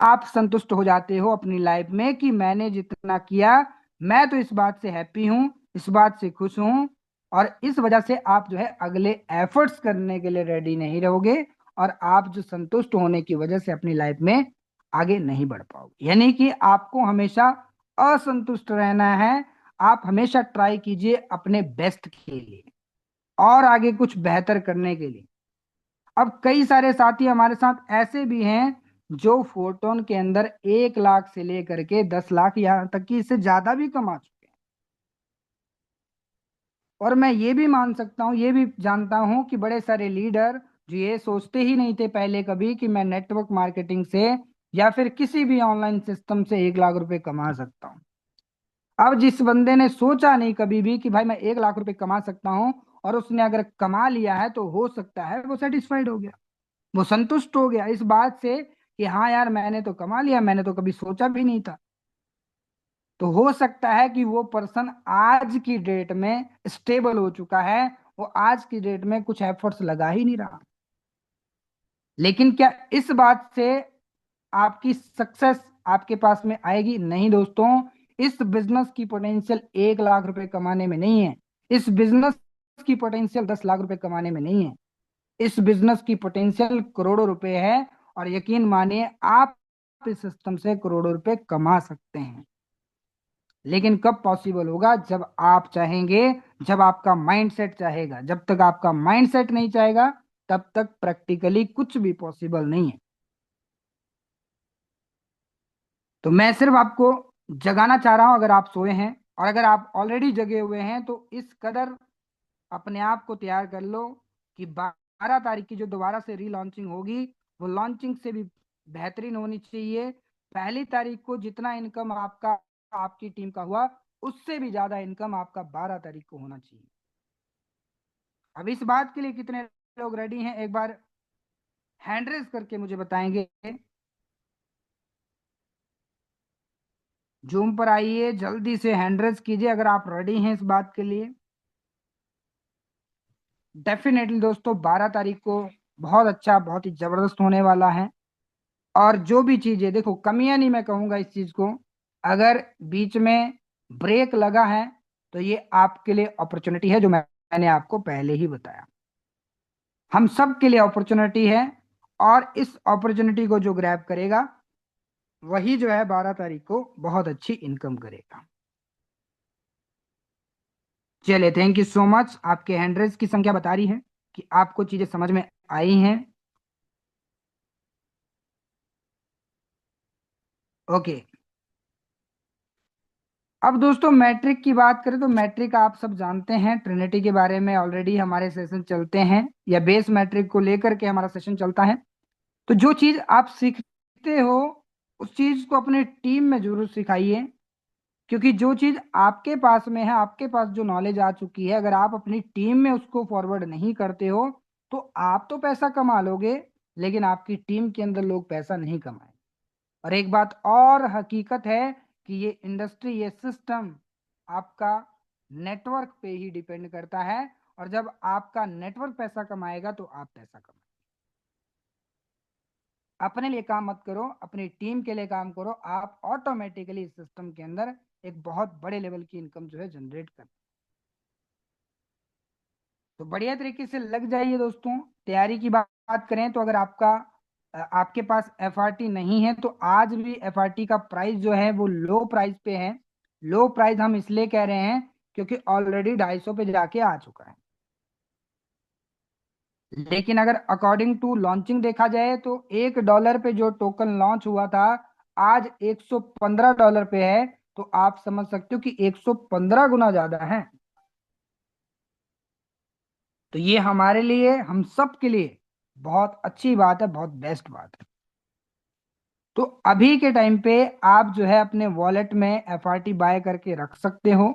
आप संतुष्ट हो जाते हो अपनी लाइफ में कि मैंने जितना किया, मैं तो इस बात से हैप्पी हूं, इस बात से खुश हूं, और इस वजह से आप जो है अगले एफर्ट्स करने के लिए रेडी नहीं रहोगे, और आप जो संतुष्ट होने की वजह से अपनी लाइफ में आगे नहीं बढ़ पाओगे। यानी कि आपको हमेशा असंतुष्ट रहना है। आप हमेशा ट्राई कीजिए अपने बेस्ट के लिए और आगे कुछ बेहतर करने के लिए। अब कई सारे साथी हमारे साथ ऐसे भी हैं जो फोटोन के अंदर 1 लाख से लेकर के 10 लाख, यहाँ तक कि इससे ज्यादा भी कमा चुके हैं। और मैं ये भी मान सकता हूँ, ये भी जानता हूँ कि बड़े सारे लीडर जो ये सोचते ही नहीं थे पहले कभी कि मैं नेटवर्क मार्केटिंग से या फिर किसी भी ऑनलाइन सिस्टम से 1 लाख रुपए कमा सकता हूँ। अब जिस बंदे ने सोचा नहीं कभी भी कि भाई मैं 1 लाख रुपए कमा सकता हूँ, और उसने अगर कमा लिया है, तो हो सकता है वो सेटिस्फाइड हो गया, वो संतुष्ट हो गया इस बात से कि हाँ यार मैंने तो कमा लिया, मैंने तो कभी सोचा भी नहीं था। तो हो सकता है कि वो पर्सन आज की डेट में स्टेबल हो चुका है, वो आज की डेट में कुछ एफर्ट्स लगा ही नहीं रहा। लेकिन क्या इस बात से आपकी सक्सेस आपके पास में आएगी? नहीं दोस्तों। इस बिजनेस की पोटेंशियल 1 लाख रुपए कमाने में नहीं है, इस बिजनेस की पोटेंशियल 10 लाख रुपए कमाने में नहीं है, इस बिजनेस की पोटेंशियल करोड़ों रुपए है। और यकीन मानिए आप इस सिस्टम से करोड़ों रुपए कमा सकते हैं। लेकिन कब पॉसिबल होगा? जब आप चाहेंगे, जब आपका माइंडसेट चाहेगा। जब तक आपका माइंडसेट नहीं चाहेगा, तब तक प्रैक्टिकली कुछ भी पॉसिबल नहीं है। तो मैं सिर्फ आपको जगाना चाह रहा हूं, अगर आप सोए हैं और अगर आप ऑलरेडी जगे हुए हैं तो इस कदर अपने आप को तैयार कर लो कि 12 तारीख की जो दोबारा से रीलॉन्चिंग होगी, वो लॉन्चिंग से भी बेहतरीन होनी चाहिए। पहली तारीख को जितना इनकम आपका, आपकी टीम का हुआ, उससे भी ज्यादा इनकम आपका 12 तारीख को होना चाहिए। अब इस बात के लिए कितने लोग रेडी हैं, एक बार हैंड रेज करके मुझे बताएंगे। जूम पर आइए, जल्दी से हैंड रेज कीजिए अगर आप रेडी हैं इस बात के लिए। डेफिनेटली दोस्तों 12 तारीख को बहुत अच्छा, बहुत ही जबरदस्त होने वाला है। और जो भी चीजें, देखो कमियां नहीं मैं कहूंगा इस चीज को, अगर बीच में ब्रेक लगा है तो ये आपके लिए अपॉर्चुनिटी है, जो मैंने आपको पहले ही बताया। हम सब के लिए अपॉर्चुनिटी है, और इस अपॉर्चुनिटी को जो ग्रैब करेगा वही जो है 12 तारीख को बहुत अच्छी इनकम करेगा। चलिए, थैंक यू सो मच। आपके हैंड की संख्या बता रही है कि आपको चीजें समझ में आई हैं। ओके। अब दोस्तों मैट्रिक की बात करें तो मैट्रिक आप सब जानते हैं, ट्रिनिटी के बारे में ऑलरेडी हमारे सेशन चलते हैं, या बेस मैट्रिक को लेकर के हमारा सेशन चलता है। तो जो चीज आप सीखते हो उस चीज को अपने टीम में जरूर सिखाइए, क्योंकि जो चीज आपके पास में है, आपके पास जो नॉलेज आ चुकी है, अगर आप अपनी टीम में उसको फॉरवर्ड नहीं करते हो तो आप तो पैसा कमा लोगे, लेकिन आपकी टीम के अंदर लोग पैसा नहीं कमाए। और एक बात और हकीकत है कि ये इंडस्ट्री, ये सिस्टम आपका नेटवर्क पे ही डिपेंड करता है, और जब आपका नेटवर्क पैसा कमाएगा तो आप पैसा कमाएंगे। अपने लिए काम मत करो, अपनी टीम के लिए काम करो, आप ऑटोमेटिकली इस सिस्टम के अंदर एक बहुत बड़े लेवल की इनकम जो है जनरेट कर। तो बढ़िया तरीके से लग जाइए दोस्तों। तैयारी की बात करें तो अगर आपके पास एफआरटी नहीं है, तो आज भी एफआरटी का प्राइस जो है वो लो प्राइस पे है। लो प्राइस हम इसलिए कह रहे हैं क्योंकि ऑलरेडी 250 पे जाके आ चुका है। लेकिन अगर अकॉर्डिंग टू लॉन्चिंग देखा जाए तो $1 पे जो टोकन लॉन्च हुआ था, आज $115 पे है। तो आप समझ सकते हो कि 115 गुना ज्यादा है। तो ये हमारे लिए, हम सब के लिए बहुत अच्छी बात है, बहुत बेस्ट बात है। तो अभी के टाइम पे आप जो है अपने वॉलेट में एफआरटी बाय करके रख सकते हो।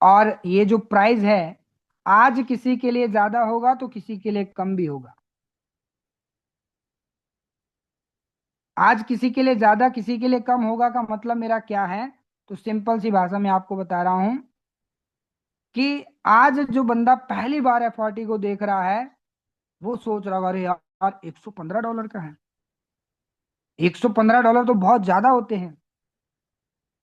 और ये जो प्राइस है, आज किसी के लिए ज्यादा होगा तो किसी के लिए कम भी होगा। आज किसी के लिए ज्यादा, किसी के लिए कम होगा का मतलब मेरा क्या है? तो सिंपल सी भाषा में आपको बता रहा हूं कि आज जो बंदा पहली बार एफआरटी को देख रहा है, वो सोच रहा होगा अरे यार $115 का है। $115 तो बहुत ज्यादा होते हैं।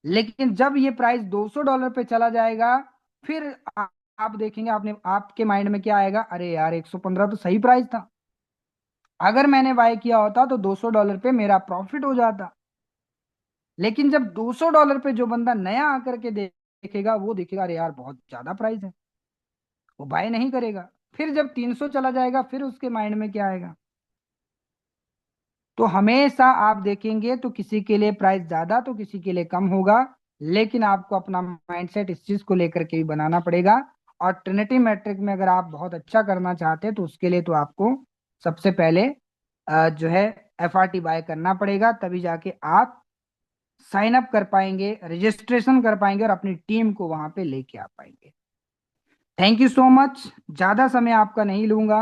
लेकिन जब ये प्राइस $200 पे चला जाएगा, फिर आप देखेंगे, आपने आपके माइंड में क्या आएगा, अरे यार 115 तो सही प्राइस था। अगर मैंने बाय किया होता तो $200 पे मेरा प्रॉफिट हो जाता। लेकिन जब $200 पे जो बंदा नया आकर के देखेगा, वो देखेगा अरे यार बहुत ज्यादा प्राइस है, वो बाय नहीं करेगा। फिर जब 300 चला जाएगा, फिर उसके माइंड में क्या आएगा। तो हमेशा आप देखेंगे तो किसी के लिए प्राइस ज्यादा तो किसी के लिए कम होगा। लेकिन आपको अपना माइंडसेट इस चीज को लेकर के भी बनाना पड़ेगा। और ट्रिनिटी मैट्रिक में अगर आप बहुत अच्छा करना चाहते हैं तो उसके लिए तो आपको सबसे पहले जो है FRT बाय करना पड़ेगा, तभी जाके आप साइन अप कर पाएंगे, रजिस्ट्रेशन कर पाएंगे और अपनी टीम को वहां पे लेके आ पाएंगे। Thank you so much. ज्यादा समय आपका नहीं लूंगा।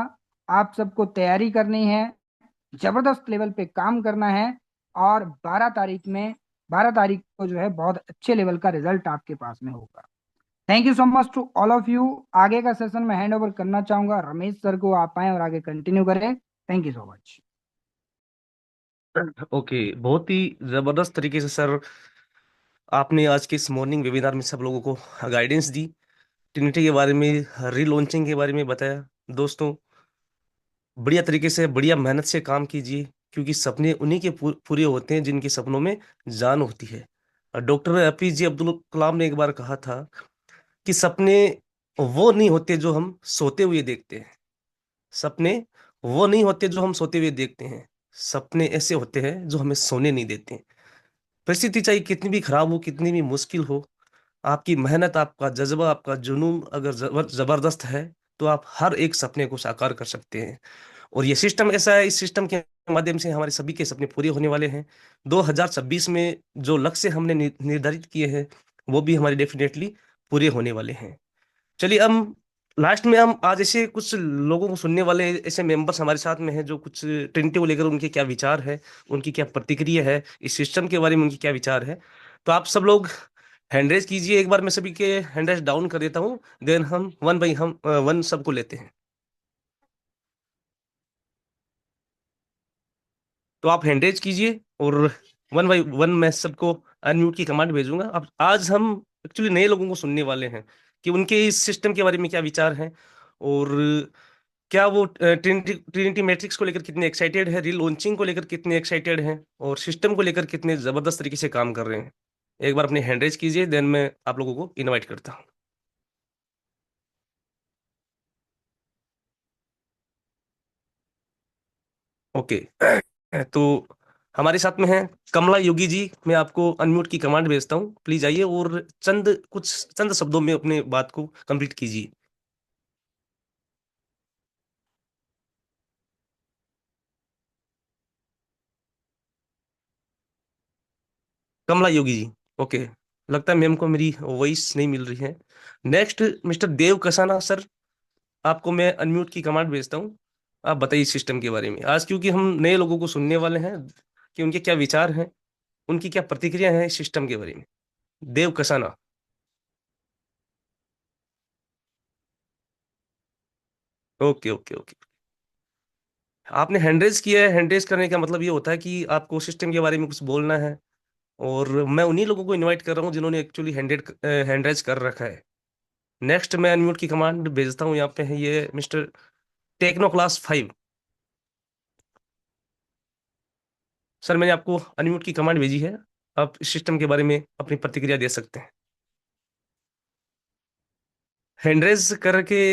आप सबको तैयारी करनी है, जबरदस्त लेवल पे काम करना है। और 12 तारीख को जो है बहुत अच्छे लेवल का रिजल्ट आपके पास में होगा। Thank you so much to all of you. आगे का सेशन में हैंड ओवर करना चाहूंगा रमेश सर को, आप आए और आगे कंटिन्यू करें। Thank you so much. Okay, बहुत ही जबरदस्त तरीके से सर आपने आज के इस मॉर्निंग वेबिनार में सब लोगों को गाइडेंस दी, ट्रिनिटी के बारे में, रीलॉन्चिंग के बारे में बताया। दोस्तों, बढ़िया तरीके से बढ़िया मेहनत से काम कीजिए, क्योंकि सपने उन्हीं के पूरे होते हैं जिनके सपनों में जान होती है। और डॉक्टर APJ अब्दुल कलाम ने एक बार कहा था कि सपने वो नहीं होते जो हम सोते हुए देखते हैं। सपने वो नहीं होते जो हम सोते हुए देखते हैं। सपने ऐसे होते हैं जो हमें सोने नहीं देते। परिस्थिति चाहे कितनी भी खराब हो, कितनी भी मुश्किल हो, आपकी मेहनत, आपका जज्बा, आपका जुनून अगर जबरदस्त है, तो आप हर एक सपने को साकार कर सकते हैं। और ये सिस्टम ऐसा है, इस सिस्टम के माध्यम से हमारे सभी के सपने पूरे होने वाले हैं। 2026 में जो लक्ष्य हमने निर्धारित किए हैं, वो भी हमारे डेफिनेटली पूरे होने वाले हैं। चलिए, हम लास्ट में हम आज ऐसे कुछ लोगों को सुनने वाले हैं, ऐसे मेंबर्स हमारे साथ में हैं जो कुछ ट्रिनिटी को लेकर उनके क्या विचार है, उनकी क्या प्रतिक्रिया है, इस सिस्टम के बारे में उनकी क्या विचार है। तो आप सब लोग हैंड रेज कीजिए एक बार, मैं सभी के हैंड रेज डाउन कर देता हूँ, देन हम वन बाई हम वन सबको लेते हैं। तो आप हैंड रेज कीजिए और वन बाई वन मैं सबको अनम्यूट की कमांड भेजूंगा। अब आज हम एक्चुअली नए लोगों को सुनने वाले हैं कि उनके इस सिस्टम के बारे में क्या विचार हैं, और क्या वो ट्रिनिटी ट्रिनिटी मैट्रिक्स को लेकर कितने एक्साइटेड है, रील लॉन्चिंग को लेकर कितने एक्साइटेड हैं, और सिस्टम को लेकर कितने जबरदस्त तरीके से काम कर रहे हैं। एक बार अपने हैंड रेज कीजिए, देन मैं आप लोगों को इनवाइट करता हूँ। ओके। तो हमारे साथ में है कमला योगी जी। मैं आपको अनम्यूट की कमांड भेजता हूँ, प्लीज आइए और चंद शब्दों में अपने बात को कंप्लीट कीजिए। कमला योगी जी। ओके, लगता है मैम को मेरी वॉइस नहीं मिल रही है। नेक्स्ट मिस्टर देव कसाना सर, आपको मैं अनम्यूट की कमांड भेजता हूँ। आप बताइए सिस्टम के बारे में आज, क्योंकि हम नए लोगों को सुनने वाले हैं कि उनके क्या विचार हैं, उनकी क्या प्रतिक्रिया है इस सिस्टम के बारे में। Dev Kasana. Okay okay okay. आपने हैंड रेज किया है, हैंड रेज करने का मतलब ये होता है कि आपको सिस्टम के बारे में कुछ बोलना है। और मैं उन्हीं लोगों को इनवाइट कर रहा हूँ जिन्होंने एक्चुअली हैंड रेज कर रखा है। नेक्स्ट मैं अनम्यूट की कमांड भेजता हूँ, यहाँ पे है ये मिस्टर टेक्नो क्लास 5। सर, मैंने आपको अनम्यूट की कमांड भेजी है, आप इस सिस्टम के बारे में अपनी प्रतिक्रिया दे सकते हैं। हैंड रेज करके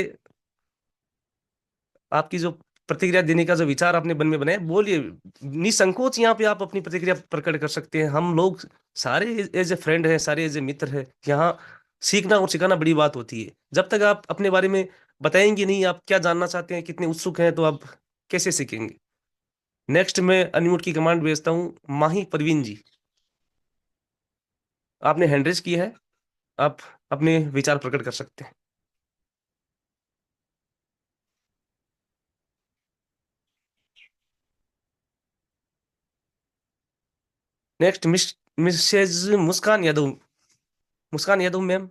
आपकी जो प्रतिक्रिया देने का जो विचार आपने मन में बनाया, बोलिए, निसंकोच यहाँ पे आप अपनी प्रतिक्रिया प्रकट कर सकते हैं। हम लोग सारे एज ए फ्रेंड हैं, सारे एज ए मित्र हैं। यहाँ सीखना और सिखाना बड़ी बात होती है। जब तक आप अपने बारे में बताएंगे नहीं, आप क्या जानना चाहते हैं, कितने उत्सुक हैं, तो आप कैसे सीखेंगे। नेक्स्ट मैं अनम्यूट की कमांड भेजता हूँ माही परवीन जी। आपने हैंड रेज किया है, आप अपने विचार प्रकट कर सकते हैं। नेक्स्ट मिसेज मुस्कान यादव। मुस्कान यादव मैम,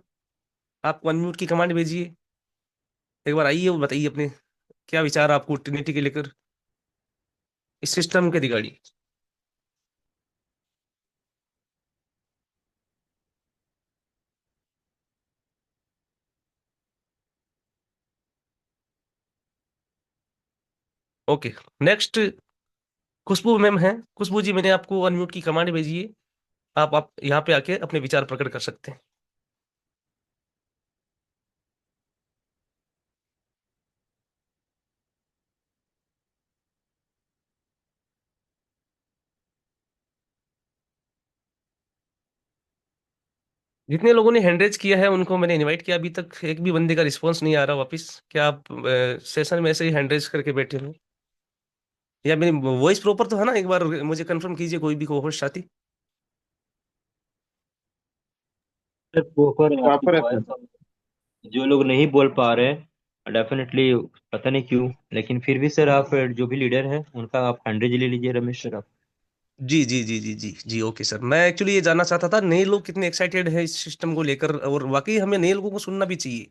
आपको अनम्यूट की कमांड भेजिए। एक बार आइए और बताइए अपने क्या विचार आपको ट्रिनिटी के लेकर, इस सिस्टम के रिगार्डिंग। ओके। नेक्स्ट खुशबू मैम है। खुशबू जी, मैंने आपको अनम्यूट की कमांड भेजी है। आप यहाँ पे आके अपने विचार प्रकट कर सकते हैं। जितने लोगों ने हैंड रेज किया है उनको मैंने इनवाइट किया, अभी तक एक भी बंदे का रिस्पॉन्स नहीं आ रहा वापस। क्या आप सेशन में ऐसे ही हैंड रेज करके बैठे हो, या मेरी वॉइस प्रॉपर तो है ना? एक बार मुझे कंफर्म कीजिए, कोई भी को होस्ट साथी। सर प्रॉपर है आपकी प्रॉपर है वॉइस। सर। जो लोग नहीं बोल पा रहे डेफिनेटली, पता नहीं क्यों, लेकिन फिर भी सर आप जो भी लीडर है उनका आप हैंड्रेज ले लीजिए, रमेश सर आप। जी जी जी जी जी जी, ओके सर। मैं एक्चुअली ये जानना चाहता था नए लोग कितने एक्साइटेड हैं इस सिस्टम को लेकर, और वाकई हमें नए लोगों को सुनना भी चाहिए,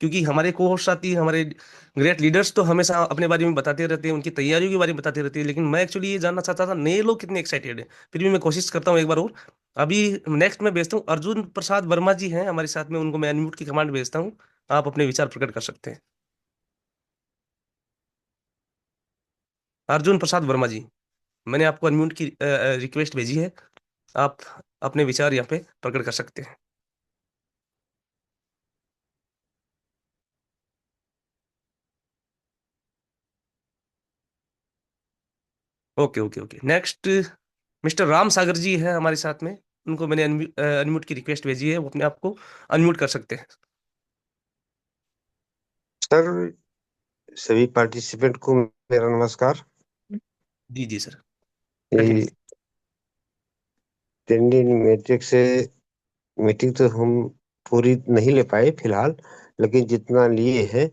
क्योंकि हमारे को होस्ट साथी, हमारे ग्रेट लीडर्स तो हमेशा अपने बारे में बताते रहते हैं, उनकी तैयारियों के बारे में बताते रहते हैं, लेकिन मैं एक्चुअली ये जानना चाहता था नए लोग कितने एक्साइटेड हैं। फिर भी मैं कोशिश करता हूँ एक बार और। अभी नेक्स्ट मैं भेजता हूँ, अर्जुन प्रसाद वर्मा जी हैं हमारे साथ में, उनको मैं अनम्यूट की कमांड भेजता हूँ। आप अपने विचार प्रकट कर सकते हैं। अर्जुन प्रसाद वर्मा जी, मैंने आपको अनम्यूट की रिक्वेस्ट भेजी है। आप अपने विचार यहाँ पे प्रकट कर सकते हैं। Okay okay okay. Next mister Ram Sagar ji है हमारे साथ में, उनको मैंने अनम्यूट की रिक्वेस्ट भेजी है, वो अपने आप को अनम्यूट कर सकते हैं। सर, सभी पार्टिसिपेंट को मेरा नमस्कार। जी जी सर। ये कंटिन्यू। इंडियन मैट्रिक से मीटिंग तो हम पूरी नहीं ले पाए फिलहाल, लेकिन जितना लिए हैं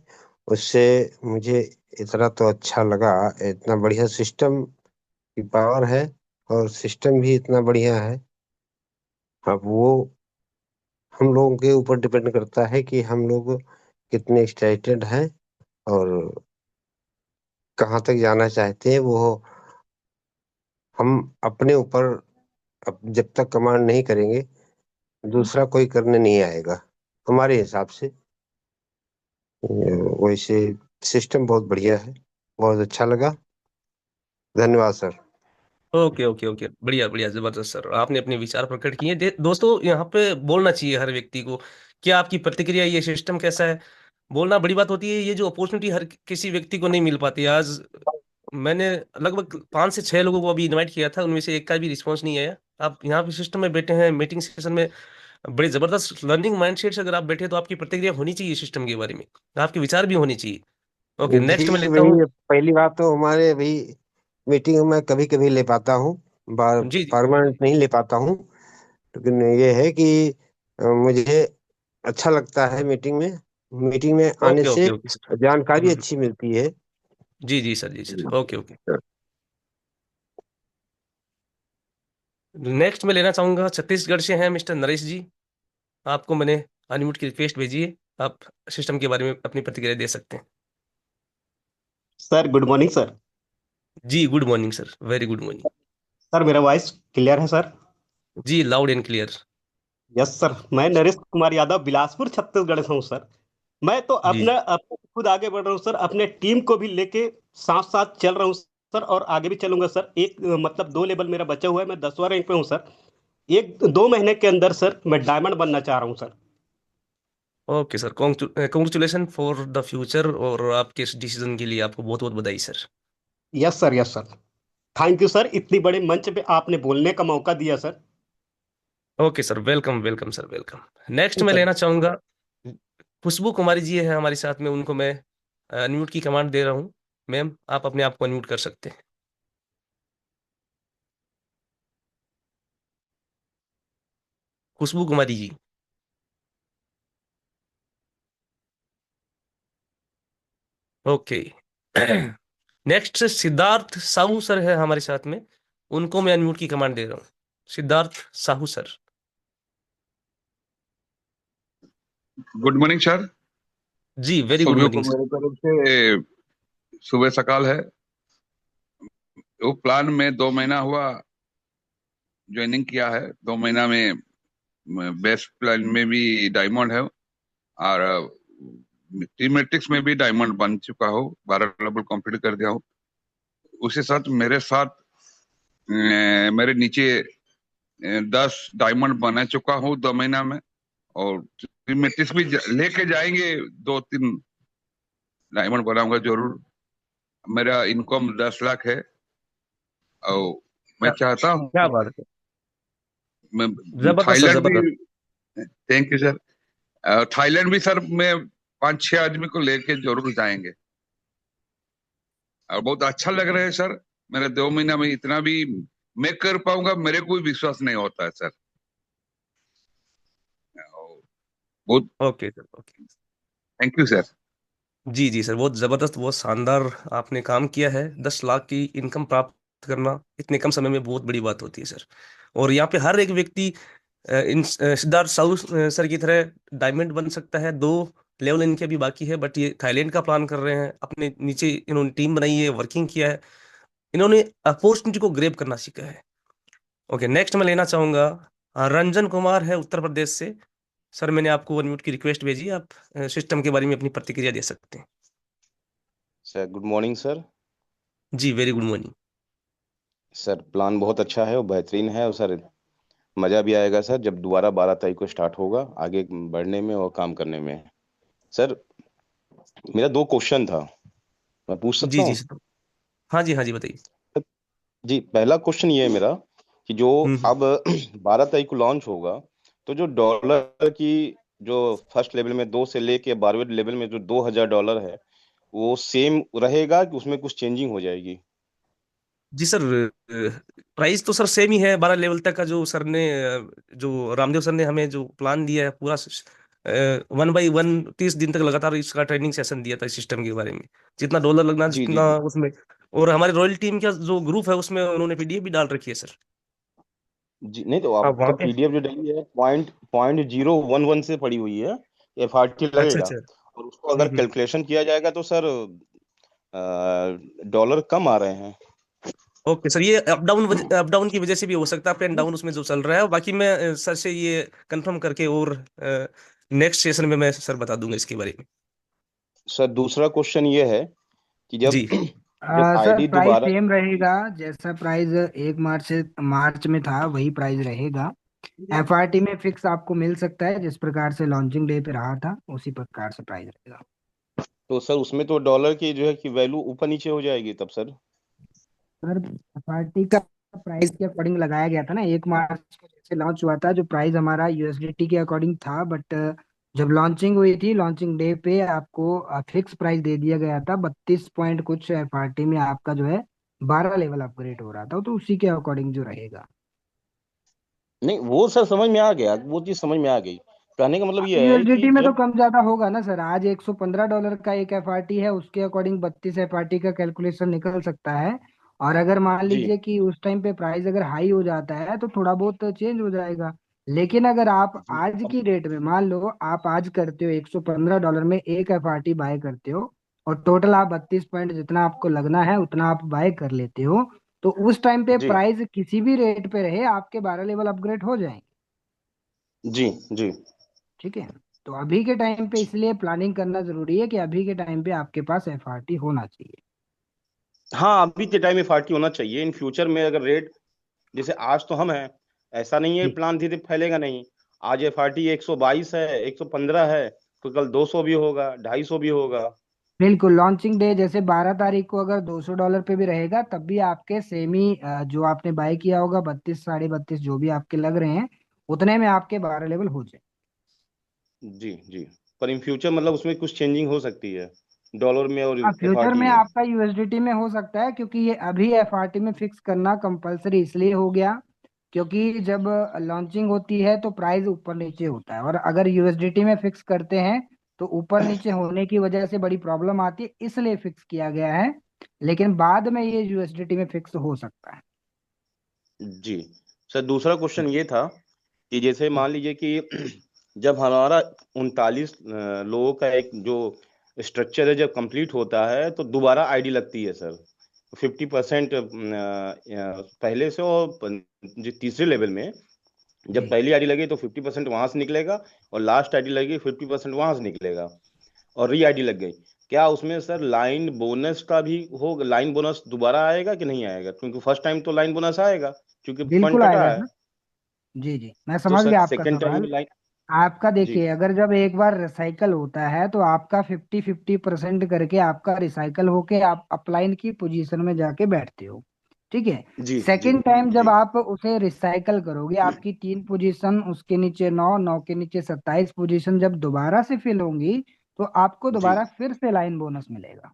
उससे मुझे इतना तो अच्छा लगा। इतना बढ़िया सिस्टम की पावर है, और सिस्टम भी इतना बढ़िया है। अब वो हम लोगों के ऊपर डिपेंड करता है कि हम लोग कितने एक्साइटेड हैं और कहाँ तक जाना चाहते हैं। वो हम अपने ऊपर, अब जब तक कमांड नहीं करेंगे दूसरा कोई करने नहीं आएगा हमारे हिसाब से। वैसे सिस्टम बहुत बढ़िया है, बहुत अच्छा लगा। धन्यवाद सर। ओके ओके ओके, बढ़िया बढ़िया, जबरदस्त सर, आपने अपने विचार प्रकट किए। दोस्तों, यहाँ पे बोलना चाहिए हर व्यक्ति को। क्या आपकी प्रतिक्रिया, ये सिस्टम कैसा है? बोलना बड़ी बात होती है। ये जो अपॉर्चुनिटी हर किसी व्यक्ति को नहीं मिल पाती। आज मैंने लगभग 5 से 6 लोगों को अभी इनवाइट किया था, उनमें से एक का भी रिस्पॉन्स नहीं आया। आप यहाँ पे सिस्टम में बैठे हैं, मीटिंग सेशन में, बड़े जबरदस्त लर्निंग माइंडसेट से अगर आप बैठे, तो आपकी प्रतिक्रिया होनी चाहिए सिस्टम के बारे में, आपके विचार भी होने चाहिए। ओके, नेक्स्ट में जी लेता हूँ। वही पहली बात तो हमारे भी मीटिंग में कभी कभी ले पाता हूँ, बार जी जी। परमानेंट नहीं ले पाता हूँ। लेकिन ये है कि मुझे अच्छा लगता है मीटिंग में आने ओके से ओके ओके सर। जानकारी अच्छी मिलती है। जी जी सर, जी सर, ओके ओके। नेक्स्ट में लेना चाहूंगा, छत्तीसगढ़ से हैं मिस्टर नरेश जी। आपको मैंने अनम्यूट की रिक्वेस्ट भेजी है। आप सिस्टम के बारे में अपनी प्रतिक्रिया दे सकते हैं। Sir good morning sir. जी, good morning sir, very good morning. Sir मेरा वॉइस क्लियर है सर? जी, loud and clear. Yes sir, मैं नरेश कुमार यादव बिलासपुर छत्तीसगढ़ से हूँ सर। मैं तो जी अपना अपने खुद आगे बढ़ रहा हूँ सर, अपने टीम को भी लेके साथ साथ चल रहा हूँ सर, और आगे भी चलूंगा सर। एक मतलब 2 लेवल मेरा बचा हुआ है, मैं 10वां रैंक पे हूँ सर। 1-2 महीने के अंदर सर मैं डायमंड बनना चाह रहा हूँ sir. Okay sir, congratulation for the future, और आपके इस डिसीजन के लिए आपको बहुत बहुत बधाई sir. Yes sir, yes sir. Thank you sir, इतनी बड़े मंच पे आपने बोलने का मौका दिया sir. Okay sir, welcome welcome sir, welcome. Next जी मैं सर। लेना चाहूंगा, खुशबू कुमारी जी है हमारे साथ में, उनको मैं अनम्यूट की कमांड दे रहा हूँ। मैम, आप अपने आप को अनम्यूट कर सकते हैं। Khushboo Kumari ji. Okay. Next Siddharth Sahu sir है हमारे साथ में, उनको मैं अनम्यूट की कमांड दे रहा हूँ। Siddharth Sahu sir. Good morning sir. जी, वेरी गुड सभी को मॉर्निंग सर। मेरे तरफ से सुबह सकाल है। वो प्लान में 2 महीना हुआ ज्वाइनिंग किया है। 2 महीना में बेस्ट प्लान में भी डायमंड है, और टीम मैट्रिक्स में भी डायमंड बन चुका हूँ, 12 लेवल कंप्लीट कर दिया हूँ। उसी साथ मेरे साथ मेरे नीचे 10 डायमंड बना चुका हूँ 2 महीना में, और मेटिस भी लेके जाएंगे, 2-3 डायमंड बनाऊंगा जरूर। मेरा इनकम 10 लाख है, और मैं क्या चाहता हूँ क्या बात है, मैं जबरदस्त सर, थाईलैंड भी। जबरदस्त। Thank you sir. थाईलैंड भी सर मैं 5-6 आदमी को लेके जरूर जाएंगे, और बहुत अच्छा लग रहा है सर। मेरे 2 महीना में इतना भी मैं कर पाऊंगा, मेरे को भी विश्वास नहीं होता है सर। बहुत okay sir, okay. Thank you sir. जी जी सर, बहुत जबरदस्त, बहुत शानदार आपने काम किया है। 10 लाख की इनकम प्राप्त करना इतने कम समय में बहुत बड़ी बात होती है सर। और यहाँ पे हर एक व्यक्ति सिद्धार्थ साहू सर की तरह डायमंड बन सकता है। 2 लेवल इनके अभी बाकी है, बट ये थाईलैंड का प्लान कर रहे हैं। अपने नीचे इन्होंने टीम बनाई है, वर्किंग किया है, इन्होंने अपॉर्चुनिटी को ग्रैब करना सीखा है। ओके, नेक्स्ट मैं लेना चाहूंगा रंजन कुमार है, उत्तर प्रदेश से। सर मैंने आपको 1 मिनट की रिक्वेस्ट भेजी है, आप सिस्टम के बारे में अपनी प्रतिक्रिया दे सकते हैं। Sir good morning sir. जी, very good morning. Sir plan बहुत अच्छा है और बेहतरीन है, और सर मज़ा भी आएगा सर जब दोबारा 12 तारीख को स्टार्ट होगा आगे बढ़ने में और काम करने में। सर मेरा 2 क्वेश्चन था, मैं पूछ सकता जी जी हूँ? सर, हाँ जी, हाँ जी, बताइए। जी, पहला क्वेश्चन ये है मेरा कि जो हम्म। अब 12 तारीख को लॉन्च होगा, तो जो डॉलर की जो फर्स्ट लेवल में 2 से लेके 12वें लेवल में जो $2000 है, वो सेम रहेगा कि उसमें कुछ चेंजिंग हो जाएगी? जी सर, प्राइस तो सर सेम ही है। 12 लेवल तक का जो सर ने जो रामदेव सर ने हमें जो प्लान दिया है पूरा, 1 बाई 1 30 दिन तक लगातार इसका ट्रेनिंग सेशन दिया था इस सिस्टम के बारे में। जितना डॉलर लगना जी जी जितना जी उसमें। और हमारे रॉयल टीम का जो ग्रुप है उसमें उन्होंने पीडीएफ भी डाल रखी है सर। जी। नहीं तो आप वहाँ आपका पे। पीडीएफ जो डली है .011 से पड़ी हुई है, एफआरटी अच्छा लगेगा। अच्छा। और उसको अगर हम्म। कैलकुलेशन किया जाएगा तो सर डॉलर कम आ रहे हैं। ओके सर, ये अप डाउन की वजह से भी हो सकता है, अप एंड डाउन उसमें जो चल रहा है। बाकी मैं सर से ये कंफर्म करके और नेक्स्ट सेशन में मैं सर बता दूंगा इसके बारे में। सर दूसरा क्वेश्चन ये है कि जब जी जब सर आईडी प्राइस दोबारा। सेम रहेगा, जैसा प्राइस 1 मार्च से मार्च में था वही प्राइस रहेगा। एफआरटी में फिक्स आपको मिल सकता है, जिस प्रकार से लॉन्चिंग डे पे रहा था उसी प्रकार से प्राइस रहेगा। तो सर उसमें तो डॉलर की जो है कि वैल्यू ऊपर नीचे हो जाएगी तब सर? सर एफआरटी का प्राइस के अकॉर्डिंग लगाया गया था ना, 1 मार्च को जैसे लॉन्च हुआ था, जो प्राइस हमारा यूएसडीटी के अकॉर्डिंग था, बट जब लॉन्चिंग हुई थी लॉन्चिंग डे पे आपको फिक्स प्राइस दे दिया गया था 32 पॉइंट कुछ। एफआरटी में आपका जो है 12 लेवल अपग्रेड हो रहा था, तो उसी के अकॉर्डिंग जो रहेगा। नहीं वो सर समझ में आ गया, वो चीज समझ में आ गई। कहने का मतलब ये है कि यूएसडीटी में तो जब। कम ज्यादा होगा ना सर। आज $115 का एक एफआरटी है, उसके अकॉर्डिंग 32 एफआरटी का कैलकुलेशन निकल सकता है। और अगर मान जी लीजिए कि उस टाइम पे प्राइस अगर हाई हो जाता है तो थोड़ा बहुत चेंज हो जाएगा। लेकिन अगर आप जी आज अब। की डेट में मान लो आप आज करते हो $115 में एक एफआरटी बाय करते हो, और टोटल आप 32 पॉइंट जितना आपको लगना है उतना आप बाय कर लेते हो, तो उस टाइम पे जी प्राइस किसी भी रेट पे रहे आपके 12 लेवल अपग्रेड हो जाएंगे। जी जी ठीक है। तो अभी के टाइम पे इसलिए प्लानिंग करना जरूरी है कि अभी के टाइम पे आपके पास एफआरटी होना चाहिए। हाँ, अभी के टाइम में 40 होना चाहिए। इन फ्यूचर में अगर रेट जैसे आज तो हम हैं, ऐसा नहीं है जी प्लान धीरे धीरे फैलेगा नहीं। आज एफआरटी 122 है, 115 है, तो कल 200 भी होगा, 250 भी होगा। बिल्कुल। लॉन्चिंग डे जैसे 12 तारीख को अगर $200 पे भी रहेगा तब भी आपके सेमी जो आपने बाय किया होगा 32 32.5 जो भी आपके लग रहे हैं, उतने में आपके 12 लेवल हो जाए। जी जी। पर इन फ्यूचर मतलब उसमें कुछ चेंजिंग हो सकती है डॉलर में और हाँ, फ्यूचर एफआरटी में में? आपका यूएसडीटी में हो सकता है, क्योंकि ये अभी एफआरटी में फिक्स करना कंपलसरी इसलिए हो गया क्योंकि जब लॉन्चिंग होती है तो प्राइस ऊपर नीचे होता है, और अगर यूएसडीटी में फिक्स करते हैं तो ऊपर नीचे होने की वजह से बड़ी प्रॉब्लम आती है, इसलिए फिक्स किया गया है। लेकिन बाद में ये यूएसडीटी में फिक्स हो सकता है। जी। सर दूसरा क्वेश्चन ये था कि जैसे मान लीजिए कि जब हमारा 39 लोगों का एक जो स्ट्रक्चर है जब कंप्लीट होता है तो दोबारा आईडी लगती है सर। 50% पहले से, और जो तीसरे लेवल में जब जी पहली आईडी लगी तो 50% वहां से निकलेगा, और लास्ट आईडी लगी 50% वहां से निकलेगा, और री आईडी लग गई। क्या उसमें सर लाइन बोनस का भी हो, लाइन बोनस दोबारा आएगा कि नहीं आएगा? क्योंकि फर्स्ट टाइम तो लाइन बोनस आएगा क्योंकि फंड बिल्कुल कटा आएगा है। सर। जी जी, मैं तो समझ सर गया आपका सेकंड टाइम सवाल। में लाइन। आपका जी देखिए, अगर जब एक बार रिसाइकल होता है तो आपका 50-50% करके आपका रिसाइकल होके आप अपलाइन की पोजीशन में जाके बैठते हो। ठीक है। जी जी सेकंड टाइम जब जी आप उसे रिसाइकल करोगे, आपकी 3 पोजीशन, उसके नीचे 9, 9 के नीचे 27 पोजीशन जब दोबारा से फिल होंगी, तो आपको जी। दोबारा फिर से लाइन बोनस मिलेगा।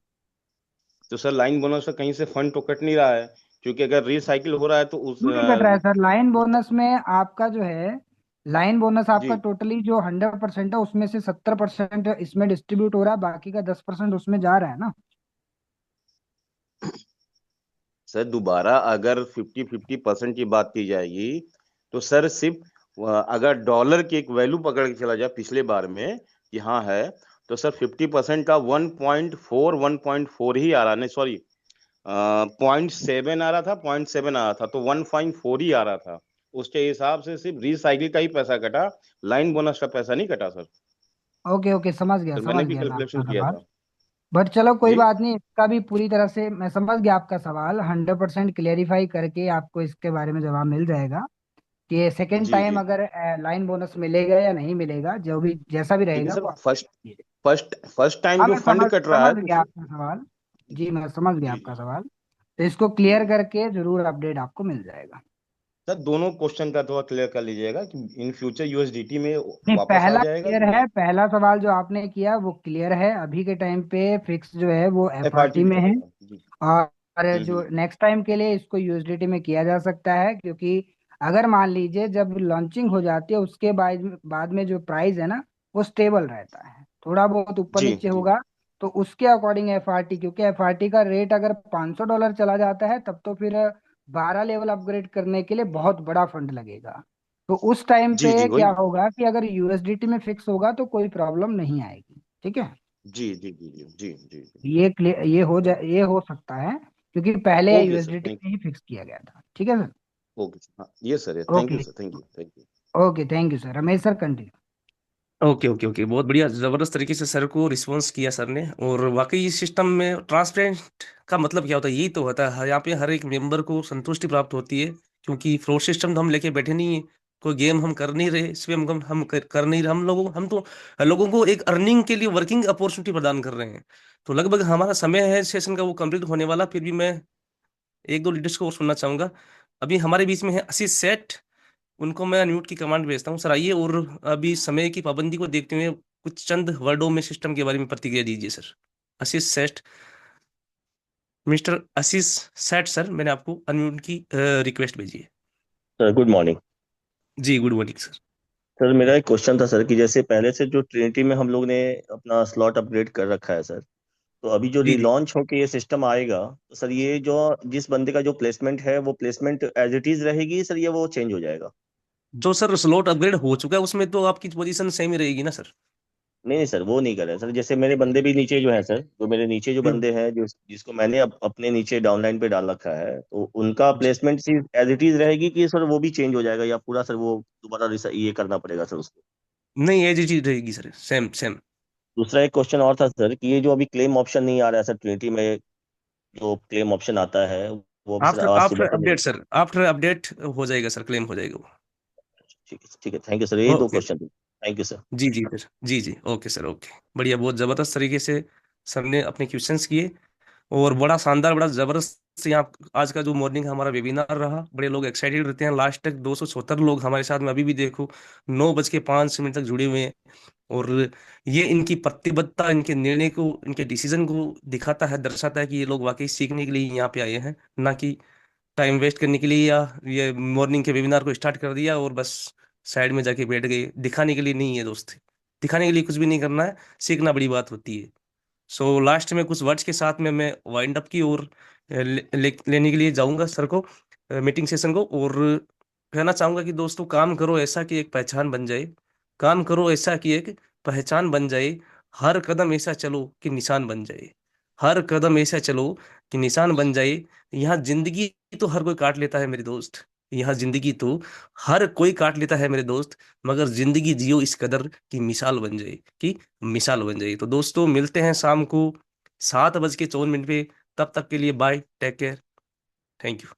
तो सर लाइन बोनस का कहीं से फंड तो कट नहीं रहा है, क्योंकि अगर रिसाइकिल हो रहा है तो उस क्यों नहीं कट रहा है सर? लाइन बोनस में आपका जो है, लाइन बोनस आपका जी टोटली जो 100% है उसमें से 70% इसमें डिस्ट्रीब्यूट हो रहा है, बाकी का 10% उसमें जा रहा है ना। सर दोबारा अगर 50-50% की बात की जाएगी तो सर सिर्फ अगर डॉलर की एक वैल्यू पकड़ के चला जाए पिछले बार में कि हाँ है, तो सर 50% का 1.4 ही आ रहा, नहीं सॉरी 0.7 आ रहा था, 0.7 आ रहा था, तो 1.4 ही आ रहा था। उसके हिसाब से सिर्फ रिसाइकिल का ही पैसा कटा, लाइन बोनस का पैसा नहीं कटा सर। ओके ओके, सर मैंने समझ भी गया मैं आपका कैलकुलेशन किया सवाल। था। बट चलो कोई जी बात नहीं, इसका भी पूरी तरह से मैं समझ गया आपका सवाल। 100% क्लेरिफाई करके आपको इसके बारे में जवाब मिल जाएगा कि सेकेंड जी टाइम जी। अगर लाइन बोनस मिलेगा या नहीं मिलेगा, जो भी जैसा भी लेकिन रहेगा सर वो आप। फर्स्ट फर्स्ट फर्स्ट टाइम हाँ, जो मैं फंड समझ कट रहा है समझ तो गया उसमें। आपका सवाल। जी, मैं समझ गया जी आपका जी सवाल। तो इसको जी। क्लियर करके जरूर अपडेट आपको मिल जाएगा। सर दोनों क्वेश्चन का थोड़ा क्लियर कर लीजिएगा कि इन फ्यूचर यूएसडीटी में नहीं, वापस आ पहला जाएगा क्लियर कि है, नहीं? पहला सवाल जो आपने किया वो क्लियर है। अभी के टाइम पे फिक्स जो है वो एफआरटी एफआरटी में में है। चलेगा जी। और जो हम्म। नेक्स्ट टाइम के लिए इसको यूएसडीटी में किया जा सकता है, क्योंकि अगर मान लीजिए जब लॉन्चिंग हो जाती है उसके बाद में जो प्राइस है ना, वो स्टेबल रहता है, थोड़ा बहुत ऊपर जी नीचे जी होगा। तो उसके अकॉर्डिंग एफआरटी, क्योंकि एफआरटी का रेट अगर $500 चला जाता है तब तो फिर 12 लेवल अपग्रेड करने के लिए बहुत बड़ा फंड लगेगा। तो उस टाइम जी जी पे क्या वही। होगा कि अगर यूएसडीटी में फिक्स होगा तो कोई प्रॉब्लम नहीं आएगी। ठीक है। जी जी जी जी जी जी जी। ये क्लियर, ये हो सकता है, क्योंकि पहले ओके सर यूएसडीटी थैंक में ही फिक्स किया गया था। ठीक है सर। यू। ओके सर, हाँ ये सर है, thank you okay sir, thank you thank you. Okay, thank you sir. Ramesh sir, continue. Okay okay okay, बहुत बढ़िया, जबरदस्त तरीके से सर को रिस्पॉन्स किया सर ने। और वाकई इस सिस्टम में ट्रांसपेरेंट का मतलब क्या होता है, यही तो होता है, यहाँ पे हर एक मेंबर को संतुष्टि प्राप्त होती है। क्योंकि फ्लोर सिस्टम तो हम लेके बैठे नहीं है, कोई गेम हम कर नहीं रहे, इसमें हम कर नहीं रहे, हम तो लोगों को एक अर्निंग के लिए वर्किंग अपॉर्चुनिटी प्रदान कर रहे हैं। तो लगभग हमारा समय है सेशन का वो कंप्लीट होने वाला, फिर भी मैं एक दो लीडर्स को और सुनना चाहूंगा। अभी हमारे बीच में है आशीष सेठ, उनको मैं अनम्यूट की कमांड भेजता हूँ सर। आइए, और अभी समय की पाबंदी को देखते हुए कुछ चंद वर्डों में सिस्टम के बारे में प्रतिक्रिया दीजिए सर। आशीष सेठ, मिस्टर आशीष सेठ सर, मैंने आपको अनम्यूट की रिक्वेस्ट भेजी है। Sir good morning. जी गुड मॉर्निंग सर। सर मेरा एक क्वेश्चन था सर कि जैसे पहले से जो ट्रिनिटी में हम लोग ने अपना स्लॉट अपग्रेड कर रखा है सर, तो अभी जो जी जी। रीलॉन्च होके ये सिस्टम आएगा तो सर ये जो जिस बंदे का जो प्लेसमेंट है वो प्लेसमेंट एज इट इज रहेगी सर, ये वो चेंज हो जाएगा? जो सर स्लॉट अपग्रेड हो चुका है उसमें तो आपकी पोजीशन सेम ही रहेगी ना सर। नहीं नहीं सर, वो नहीं कर रहे हैं सर। जैसे मेरे बंदे भी नीचे जो है सर, जो मेरे नीचे जो हम्म। बंदे हैं जो जिसको मैंने अपने नीचे डाउनलाइन पे डाल रखा है, तो उनका जी। प्लेसमेंट एज इट इज रहेगी कि सर वो भी चेंज हो जाएगा, या पूरा सर वो दोबारा ये करना पड़ेगा सर उसको? नहीं, एज इट इज रहेगी सर, सेम सेम। दूसरा एक क्वेश्चन और था सर कि ये जो अभी क्लेम ऑप्शन नहीं आ रहा है सर ट्रिनिटी में, जो क्लेम ऑप्शन आता है वो अभी सर आफ्टर आज आफ्टर सुबह से नहीं। अपडेट सर, आफ्टर अपडेट हो जाएगा सर, क्लेम हो जाएगा वो। ठीक है ठीक है, थैंक यू सर, यही दो ओके। क्वेश्चन थे। Thank you sir. जी जी सर, जी जी, ओके सर, ओके। बढ़िया, बहुत जबरदस्त तरीके से सर ने अपने क्वेश्चंस किए। और बड़ा शानदार, बड़ा जबरदस्त यहाँ आज का जो मॉर्निंग हमारा वेबिनार रहा। बड़े लोग एक्साइटेड रहते हैं, लास्ट तक 276 लोग हमारे साथ में अभी भी देखो 9:05 तक जुड़े हुए हैं। और ये इनकी प्रतिबद्धता, इनके निर्णय को, इनके डिसीजन को दिखाता है, दर्शाता है कि ये लोग वाकई सीखने के लिए यहाँ पे आए हैं, ना कि टाइम वेस्ट करने के लिए, या ये मॉर्निंग के वेबिनार को स्टार्ट कर दिया और बस साइड में जाके बैठ गए। दिखाने के लिए नहीं है दोस्त, दिखाने के लिए कुछ भी नहीं करना है, सीखना बड़ी बात होती है। सो लास्ट में कुछ वर्ड्स के साथ में मैं वाइंड अप की ओर लेने के लिए जाऊंगा सर को, मीटिंग सेशन को। और कहना चाहूंगा कि दोस्तों, काम करो ऐसा कि एक पहचान बन जाए, काम करो ऐसा कि एक पहचान बन जाए, हर कदम ऐसा चलो कि निशान बन जाए, हर कदम ऐसा चलो कि निशान बन जाए। यहाँ जिंदगी तो हर कोई काट लेता है मेरे दोस्त, यहाँ जिंदगी तो हर कोई काट लेता है मेरे दोस्त, मगर जिंदगी जियो इस कदर की मिसाल बन जाए, कि मिसाल बन जाए। तो दोस्तों मिलते हैं शाम को 7:54 पे। तब तक के लिए bye, take care, thank you.